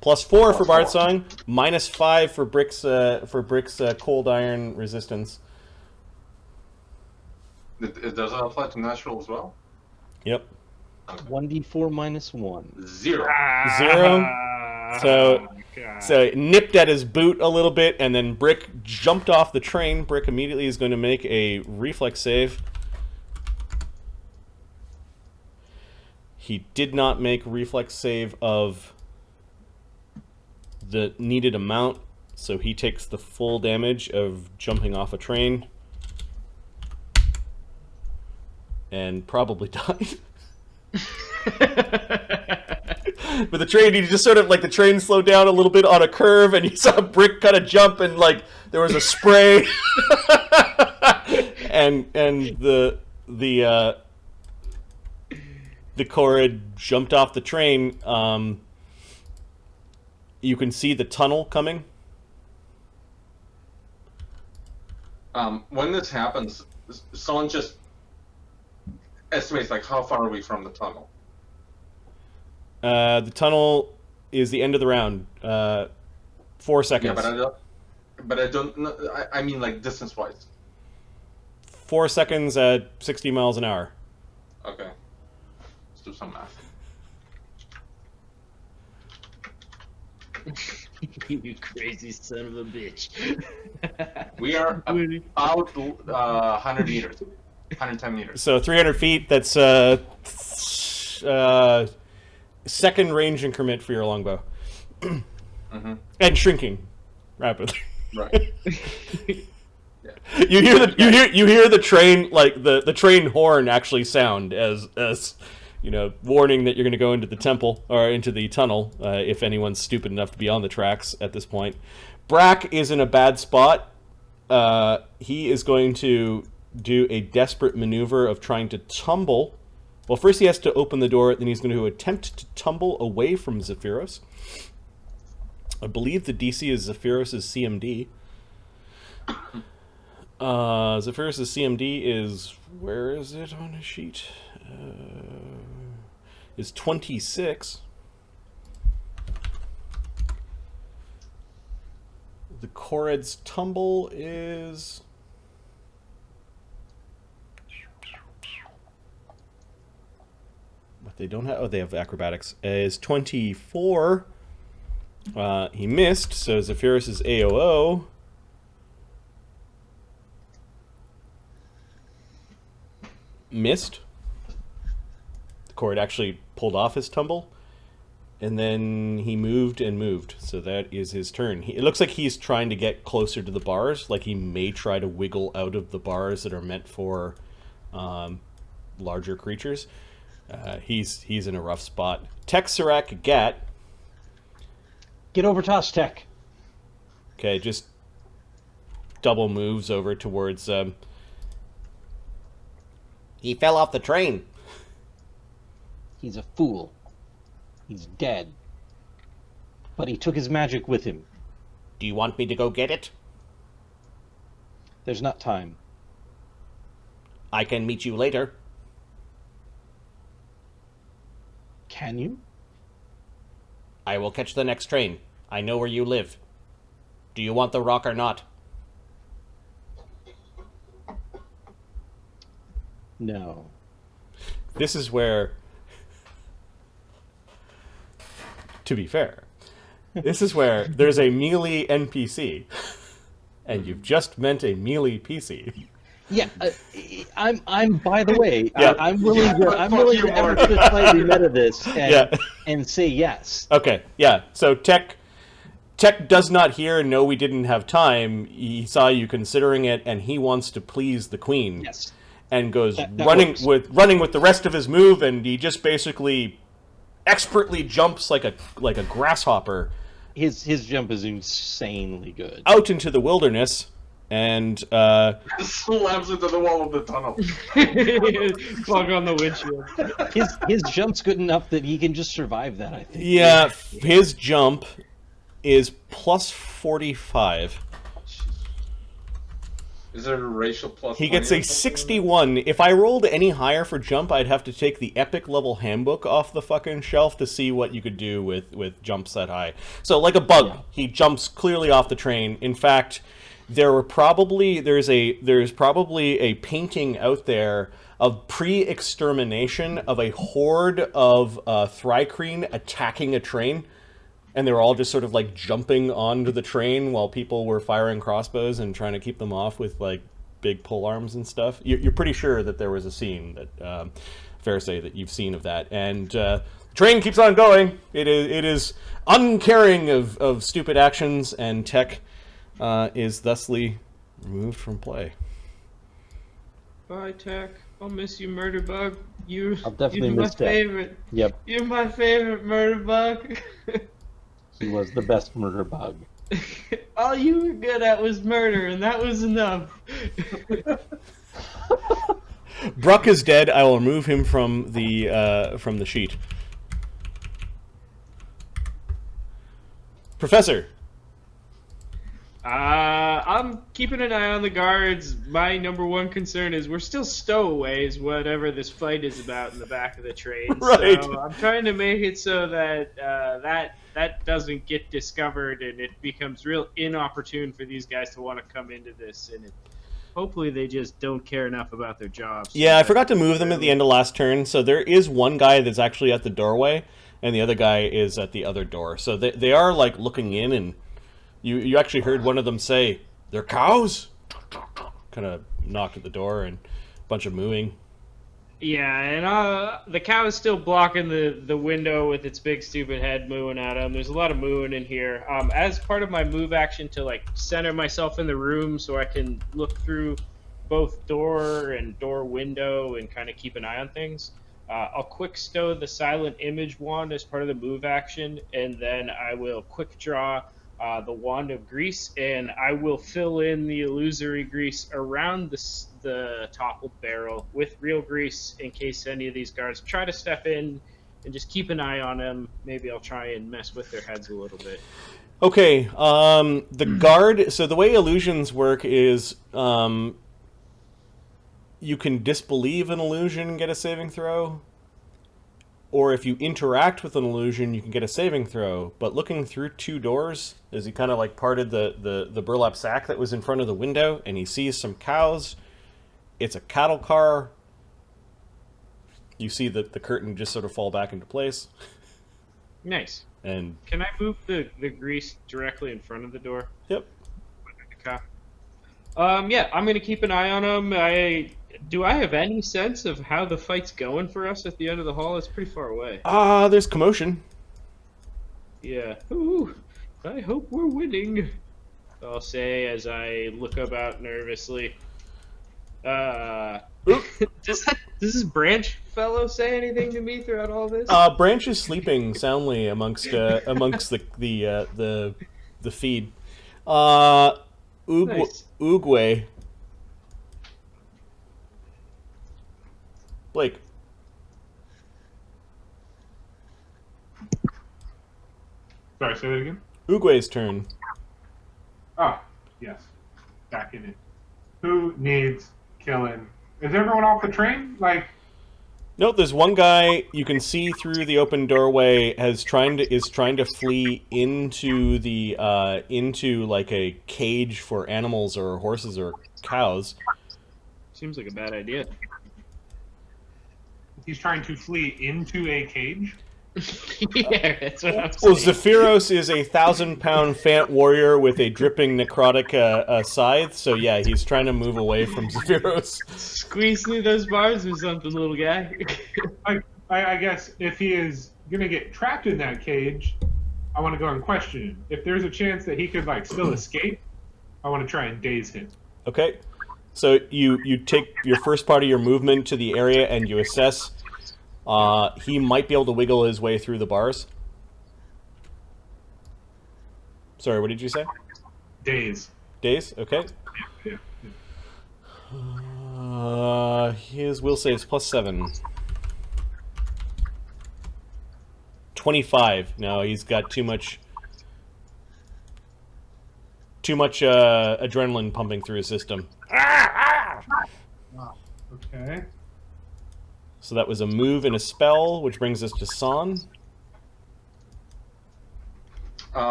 Plus 4 for Bard Song. Minus 5 for Brick's cold iron resistance. Does that apply to natural as well? Yep. 1d4 minus 1. 0. 0. So nipped at his boot a little bit, and then Brick jumped off the train. Brick immediately is going to make a reflex save. He did not make reflex save of the needed amount, so he takes the full damage of jumping off a train. And probably died. But the train, he just sort of, like, the train slowed down a little bit on a curve, and you saw Brick kind of jump, and, like, there was a spray. and the Korrid jumped off the train. You can see the tunnel coming. When this happens, someone just estimates, like, how far are we from the tunnel? The tunnel is the end of the round. 4 seconds. Yeah, but I don't know. I mean, like, distance-wise. 4 seconds at 60 miles an hour. Okay. Let's do some math. You crazy son of a bitch. We are about 100 meters. 110 meters. So 300 feet, that's second range increment for your longbow. Mm-hmm. And shrinking rapidly. Right. Yeah. You hear the train, like the train horn actually sound as you know, warning that you're going to go into the temple or into the tunnel if anyone's stupid enough to be on the tracks at this point. Brack is in a bad spot. He is going to do a desperate maneuver of trying to tumble. Well, first he has to open the door, then he's going to attempt to tumble away from Zephyros. I believe the DC is Zephyros' CMD. Zephyros' CMD is... Where is it on his sheet? Is 26. The Korrid's tumble is... What they don't have... Oh, they have acrobatics. Is 24. He missed, so Zephyros' AOO... missed. The Korrid actually pulled off his tumble, and then he moved and moved. So that is his turn. It looks like he's trying to get closer to the bars, like he may try to wiggle out of the bars that are meant for larger creatures. He's in a rough spot. Tech Sirac Gat. Get over toss, Tech. Okay, just double moves over towards... He fell off the train. He's a fool. He's dead. But he took his magic with him. Do you want me to go get it? There's not time. I can meet you later. Can you? I will catch the next train. I know where you live. Do you want the rock or not? No. This is where, to be fair, this is where there's a melee NPC, and you've just meant a melee PC. Yeah, I'm. By the way, Yeah. I'm willing to. I'm willing to ever slightly meta this and say yes. Okay, yeah. So Tech Tech does not hear, no, we didn't have time. He saw you considering it, and he wants to please the queen. Yes. And goes That running works. with the rest of his move, and he just basically expertly jumps like a grasshopper His jump is insanely good. out into the wilderness, and Slams into the wall of the tunnel. Plug on the windshield. His jump's good enough that he can just survive that, I think. yeah, his jump is plus 45. Is there a racial plus? He 20 gets or a something? 61. If I rolled any higher for jump, I'd have to take the epic level handbook off the fucking shelf to see what you could do with jumps that high. So like a bug, he jumps clearly off the train. In fact, there's probably a painting out there of pre-extermination of a horde of Thrycreen attacking a train. And they were all just sort of like jumping onto the train while people were firing crossbows and trying to keep them off with like big pole arms and stuff. You're pretty sure that there was a scene that, fair say, that you've seen of that. And the train keeps on going. It is uncaring of stupid actions, and Tech is thusly removed from play. Bye, Tech. I'll miss you, Murder Bug. I'll definitely you're my miss Tech. favorite. Yep, You're my favorite, Murder Bug. he was the best murder bug. All you were good at was murder, and that was enough. Bruck is dead. I will remove him from the sheet. Professor. I'm keeping an eye on the guards. My number one concern is we're still stowaways, whatever this fight is about in the back of the train. Right. So I'm trying to make it so that that doesn't get discovered and it becomes real inopportune for these guys to want to come into this. And hopefully they just don't care enough about their jobs. Yeah, I forgot to move them at the end of last turn. So there is one guy that's actually at the doorway, and the other guy is at the other door. So they are like looking in, and you actually heard one of them say, "They're cows." Kind of knocked at the door and a bunch of mooing. Yeah, and the cow is still blocking the window with its big stupid head mooing at him. There's a lot of mooing in here. As part of my move action to like center myself in the room so I can look through both door and door window and kind of keep an eye on things, I'll quick stow the silent image wand as part of the move action, and then I will quick draw the wand of grease, and I will fill in the illusory grease around the toppled barrel with real grease in case any of these guards try to step in, and just keep an eye on them. Maybe I'll try and mess with their heads a little bit. Okay, the guard... So the way illusions work is you can disbelieve an illusion and get a saving throw. Or if you interact with an illusion, you can get a saving throw. But looking through two doors, as he kind of like parted the burlap sack that was in front of the window, and he sees some cows. It's a cattle car. You see the curtain just sort of fall back into place. Nice. And Can I move the grease directly in front of the door? yep. Yeah, I'm gonna keep an eye on them. Do I have any sense of how the fight's going for us at the end of the hall? It's pretty far away. There's commotion. Yeah. Ooh, I hope we're winning. I'll say as I look about nervously. Does this Branch fellow say anything to me throughout all this? Branch is sleeping soundly amongst the feed. Nice. Oogway. Blake. Sorry, say that again. Oogway's turn. Ah, yes. Back in it. Who needs killing? Is everyone off the train? Like, Nope, there's one guy you can see through the open doorway is trying to flee into the into like a cage for animals or horses or cows. Seems like a bad idea. he's trying to flee into a cage? Yeah, that's what I'm Well, saying. Zephyros is a 1,000-pound fat warrior with a dripping necrotic scythe, so yeah, he's trying to move away from Zephyros. Squeeze through those bars or something, little guy. I guess if he is going to get trapped in that cage, I want to go and question him. If there's a chance that he could like still escape, I want to try and daze him. Okay. So you take your first part of your movement to the area and you assess. He might be able to wiggle his way through the bars. Sorry, what did you say? Daze. Days? Okay. Yeah. His will save is +7. 25. No, he's got too much adrenaline pumping through his system. Okay. So that was a move and a spell, which brings us to San.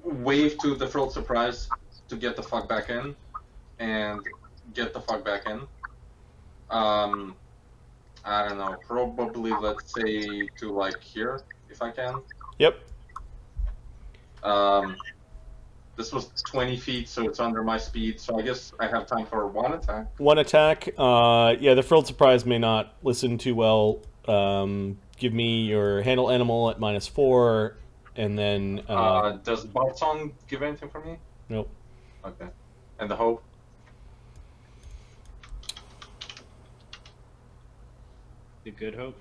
Wave to the Frilled Surprise to get the fuck back in, and get the fuck back in. I don't know, probably let's say to like here, if I can. Yep. This was 20 feet, so it's under my speed, so I guess I have time for one attack. One attack. Yeah, the Frilled Surprise may not listen too well. Give me your handle animal at -4, and then... does Bard Song give anything for me? Nope. Okay. And the Hope? The Good Hope.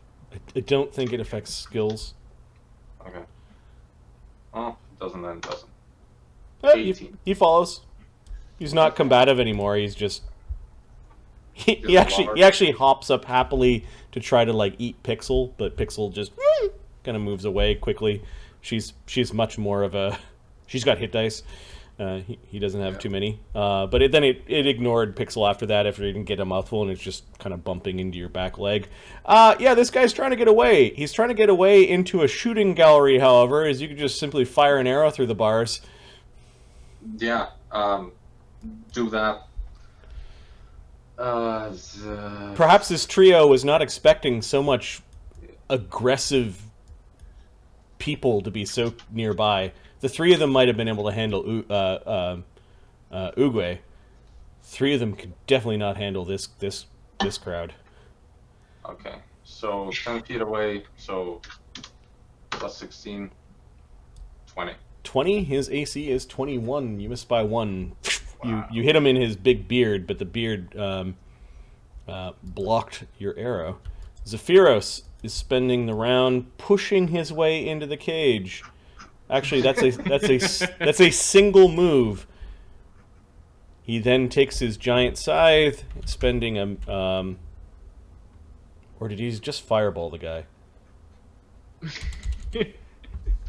I don't think it affects skills. Okay. Oh, it doesn't then, doesn't. He 18. follows. He's not combative anymore. He's just... He Just actually hops up happily to try to like eat Pixel, but Pixel just kind of moves away quickly. She's much more of a... She's got hit dice. He doesn't have too many. But then it ignored Pixel after that, after he didn't get a mouthful, and it's just kind of bumping into your back leg. Yeah, this guy's trying to get away. He's trying to get away into a shooting gallery, however, as you could just simply fire an arrow through the bars. Yeah, do that. Perhaps this trio was not expecting so much aggressive people to be so nearby. The three of them might have been able to handle Oogway. Three of them could definitely not handle this crowd. Okay, so 10 feet away, so plus 16, 20. 20? His AC is 21. You missed by 1. Wow. You hit him in his big beard, but the beard blocked your arrow. Zephyros is spending the round pushing his way into the cage. Actually, that's a single move. He then takes his giant scythe, spending a or did he just fireball the guy?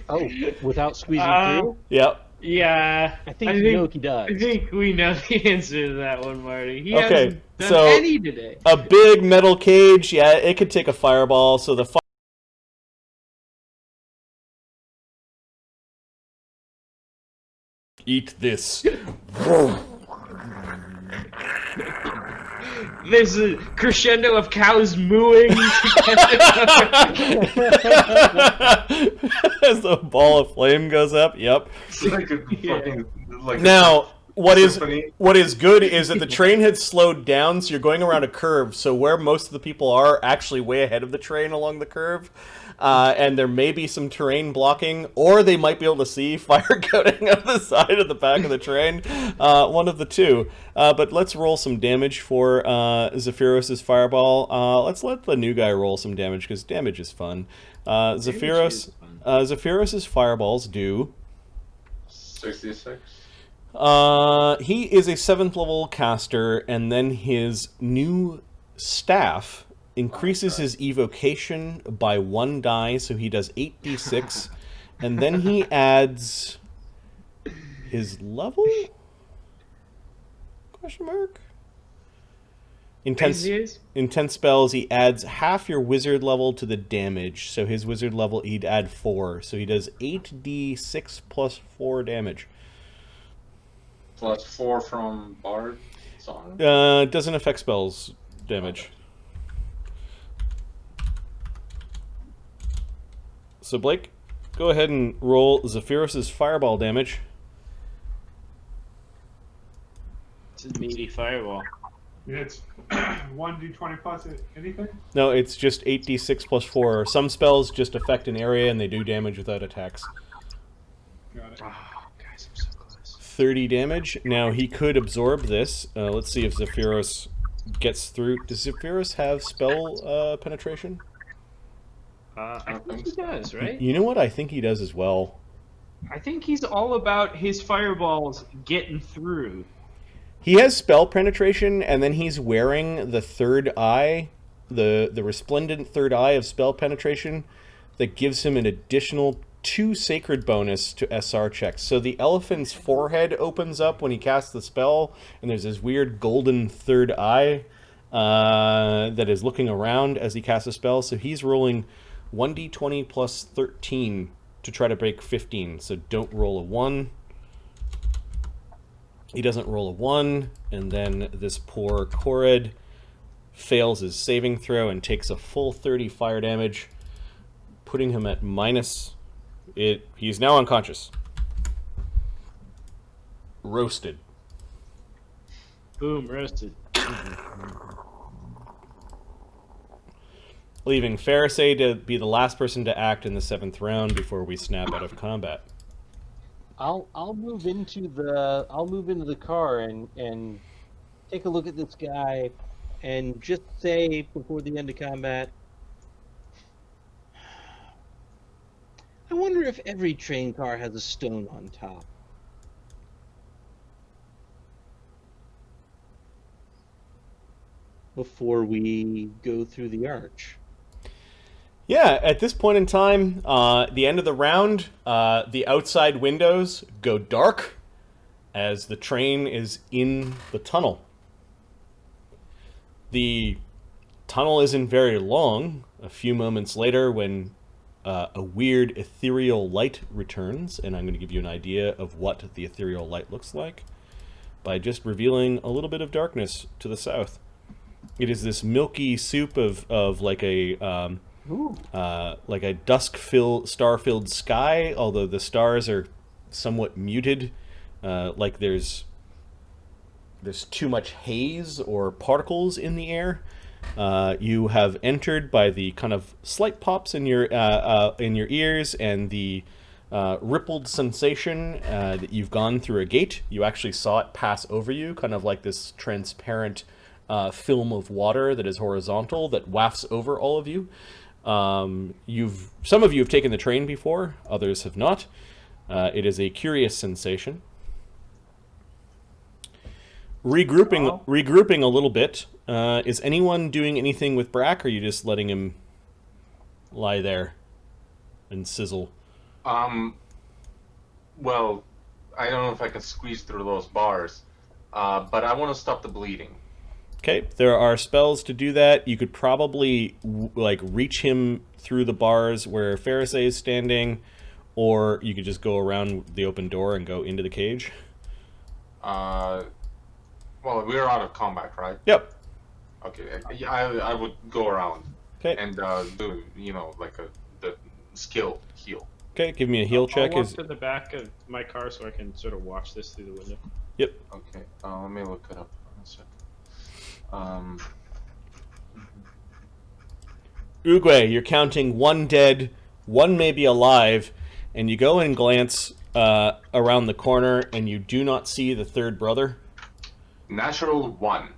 Oh, without squeezing through? Yep. Yeah, I think he does. I think we know the answer to that one, Marty. He Okay, hasn't done so any today. a big metal cage, yeah, it could take a fireball. So the eat this. There's a crescendo of cows mooing. As the ball of flame goes up. Yep. It's like a fucking, like Now, what is symphony. good is that the train had slowed down, so you're going around a curve. So where most of the people are actually way ahead of the train along the curve. And there may be some terrain blocking, or they might be able to see fire coating up the side of the back of the train. One of the two. But let's roll some damage for Zephyros' fireball. Let's let the new guy roll some damage, because damage is fun. Zephyros' fireballs do... 66. He is a 7th level caster, and then his new staff increases his evocation by 1 die, so he does 8d6, and then he adds his level? Question mark? In 10 spells, he adds half your wizard level to the damage, so his wizard level, he'd add 4, so he does 8d6 plus 4 damage. Plus 4 from Bard Song. Doesn't affect spells damage. Okay. So Blake, go ahead and roll Zephyros' fireball damage. It's a meaty fireball. It's 1d20 plus anything? No, it's just 8d6 plus 4. Some spells just affect an area and they do damage without attacks. Got it. Oh, guys, I'm so close. 30 damage. Now, he could absorb this. Let's see if Zephyros gets through. Does Zephyros have spell penetration? I think he does, right? You know what? I think he does as well. I think he's all about his fireballs getting through. He has spell penetration, and then he's wearing the third eye, the resplendent third eye of spell penetration, that gives him an additional 2 sacred bonus to SR checks. So the elephant's forehead opens up when he casts the spell, and there's this weird golden third eye that is looking around as he casts a spell. So he's rolling 1d20 plus 13 to try to break 15. So don't roll a 1. He doesn't roll a 1, and then this poor Korid fails his saving throw and takes a full 30 fire damage, putting him at minus... He's now unconscious. Roasted. Boom, roasted. Leaving Pharisee to be the last person to act in the 7th round before we snap out of combat. I'll move into the car and take a look at this guy and just say before the end of combat, I wonder if every train car has a stone on top. Before we go through the arch. Yeah, at this point in time, the end of the round, the outside windows go dark as the train is in the tunnel. The tunnel isn't very long. A few moments later, when a weird ethereal light returns, and I'm going to give you an idea of what the ethereal light looks like by just revealing a little bit of darkness to the south. It is this milky soup of like a star-filled sky, although the stars are somewhat muted, like there's too much haze or particles in the air. You have entered by the kind of slight pops in your ears and the rippled sensation that you've gone through a gate. You actually saw it pass over you, kind of like this transparent film of water that is horizontal that wafts over all of you. Some of you have taken the train before, others have not. It is a curious sensation. Regrouping a little bit. Is anyone doing anything with Brack, or are you just letting him lie there and sizzle? Well, I don't know if I can squeeze through those bars, but I want to stop the bleeding. Okay, there are spells to do that. You could probably reach him through the bars where Pharisee is standing, or you could just go around the open door and go into the cage. Well, we're out of combat, right? Yep. Okay, I would go around. Okay. And do the skill heal. Okay, give me a heal check. I'll walk to the back of my car so I can sort of watch this through the window. Yep. Okay, let me look it up for a second. Oogway, you're counting 1 dead, 1 maybe alive, and you go and glance around the corner, and you do not see the third brother. Natural 1.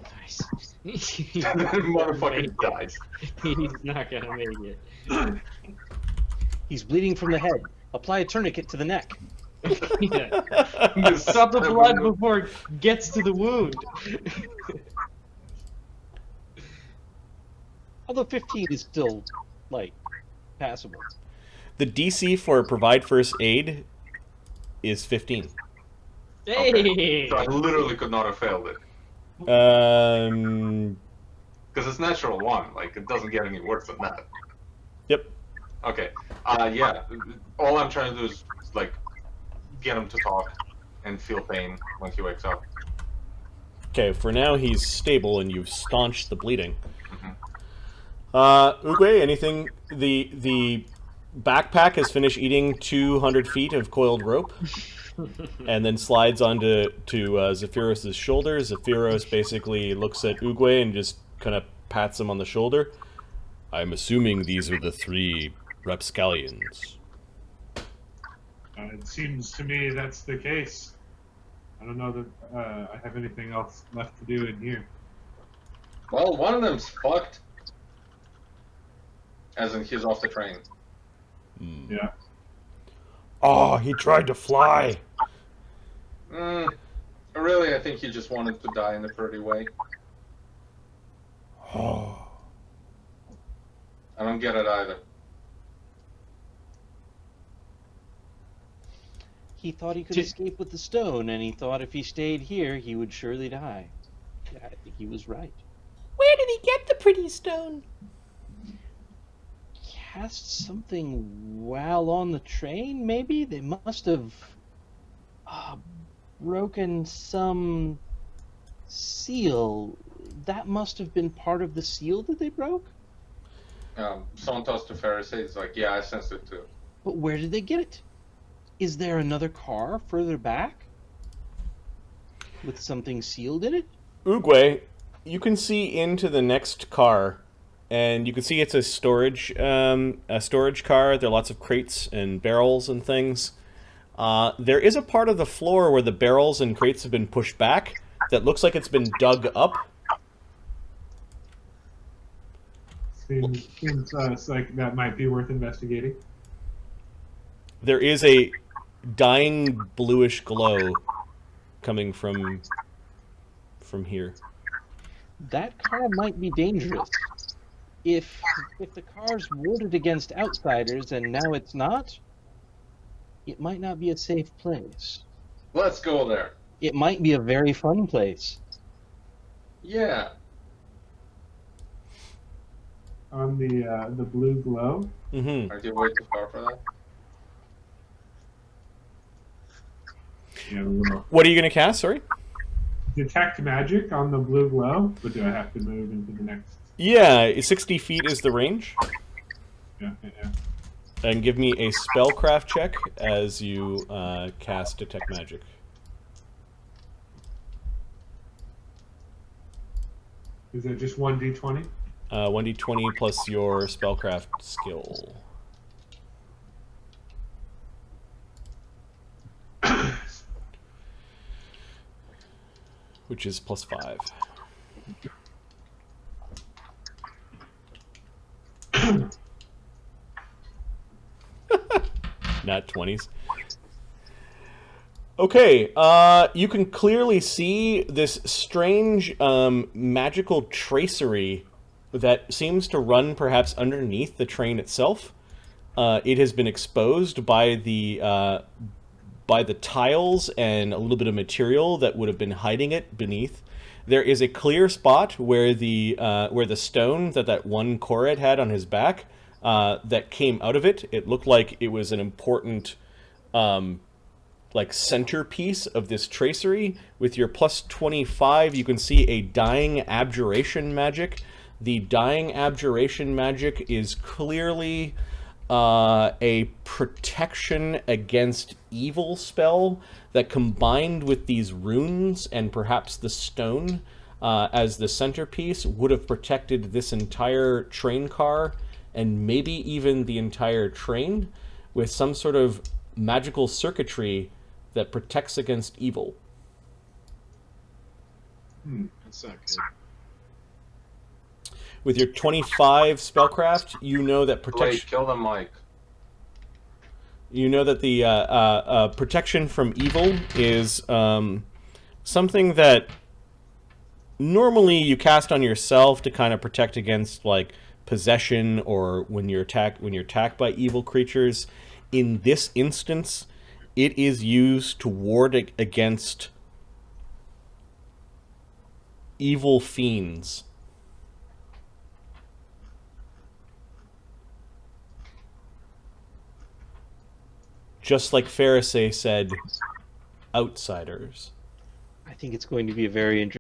Nice. Motherfucker dies. He's not gonna make it. He's bleeding from the head. Apply a tourniquet to the neck. Yeah. Stop the blood before it gets to the wound. Although 15 is still, passable. The DC for provide first aid is 15. Hey! Okay. So I literally could not have failed it. Because it's natural 1. It doesn't get any worse than that. Yep. Okay. Yeah. All I'm trying to do is, get him to talk and feel pain when he wakes up. Okay, for now he's stable and you've staunched the bleeding. Mm-hmm. Oogway, anything? The backpack has finished eating 200 feet of coiled rope. and then slides onto Zephyros's shoulder. Zephyros basically looks at Oogway and just kind of pats him on the shoulder. I'm assuming these are the 3 rapscallions. It seems to me that's the case. I don't know that I have anything else left to do in here. Well, one of them's fucked. As in, he's off the train. Yeah. Oh, he tried to fly. Really, I think he just wanted to die in a pretty way. Oh. I don't get it either. He thought he could escape with the stone, and he thought if he stayed here, he would surely die. Yeah, I think he was right. Where did he get the pretty stone? Cast something while on the train, maybe? They must have broken some seal. That must have been part of the seal that they broke? Someone tossed to Pharisee. He's like, yeah, I sensed it too. But where did they get it? Is there another car further back? With something sealed in it? Oogway, you can see into the next car, and you can see it's a storage car. There are lots of crates and barrels and things. There is a part of the floor where the barrels and crates have been pushed back that looks like it's been dug up. Seems like that might be worth investigating. There is a dying bluish glow coming from here. That car might be dangerous. If the car's warded against outsiders and now it's not, it might not be a safe place. Let's go there. It might be a very fun place. Yeah. On the blue glow. Mm-hmm. Aren't you way too far for that? Yeah, the little What are you going to cast, sorry? detect magic on the blue glow, but do I have to move into the next? Yeah, 60 feet is the range. Yeah. And give me a spellcraft check as you cast Detect Magic. Is it just 1d20? 1d20 plus your spellcraft skill. Which is plus 5. Not 20s. Okay, you can clearly see this strange magical tracery that seems to run perhaps underneath the train itself. It has been exposed by the tiles and a little bit of material that would have been hiding it beneath. There is a clear spot where the stone that one Korred had on his back that came out of it. It looked like it was an important like centerpiece of this tracery. With your plus 25, you can see a dying abjuration magic. The dying abjuration magic is clearly a protection against evil spell that, combined with these runes and perhaps the stone as the centerpiece, would have protected this entire train car and maybe even the entire train with some sort of magical circuitry that protects against evil. That's not good. With your 25 spellcraft, you know that Wait, protection. kill them, Mike. You know that the protection from evil is something that normally you cast on yourself to kind of protect against like possession or when you're attacked by evil creatures. In this instance, it is used to ward against evil fiends. Just like Pharisee said, outsiders. I think it's going to be a very interesting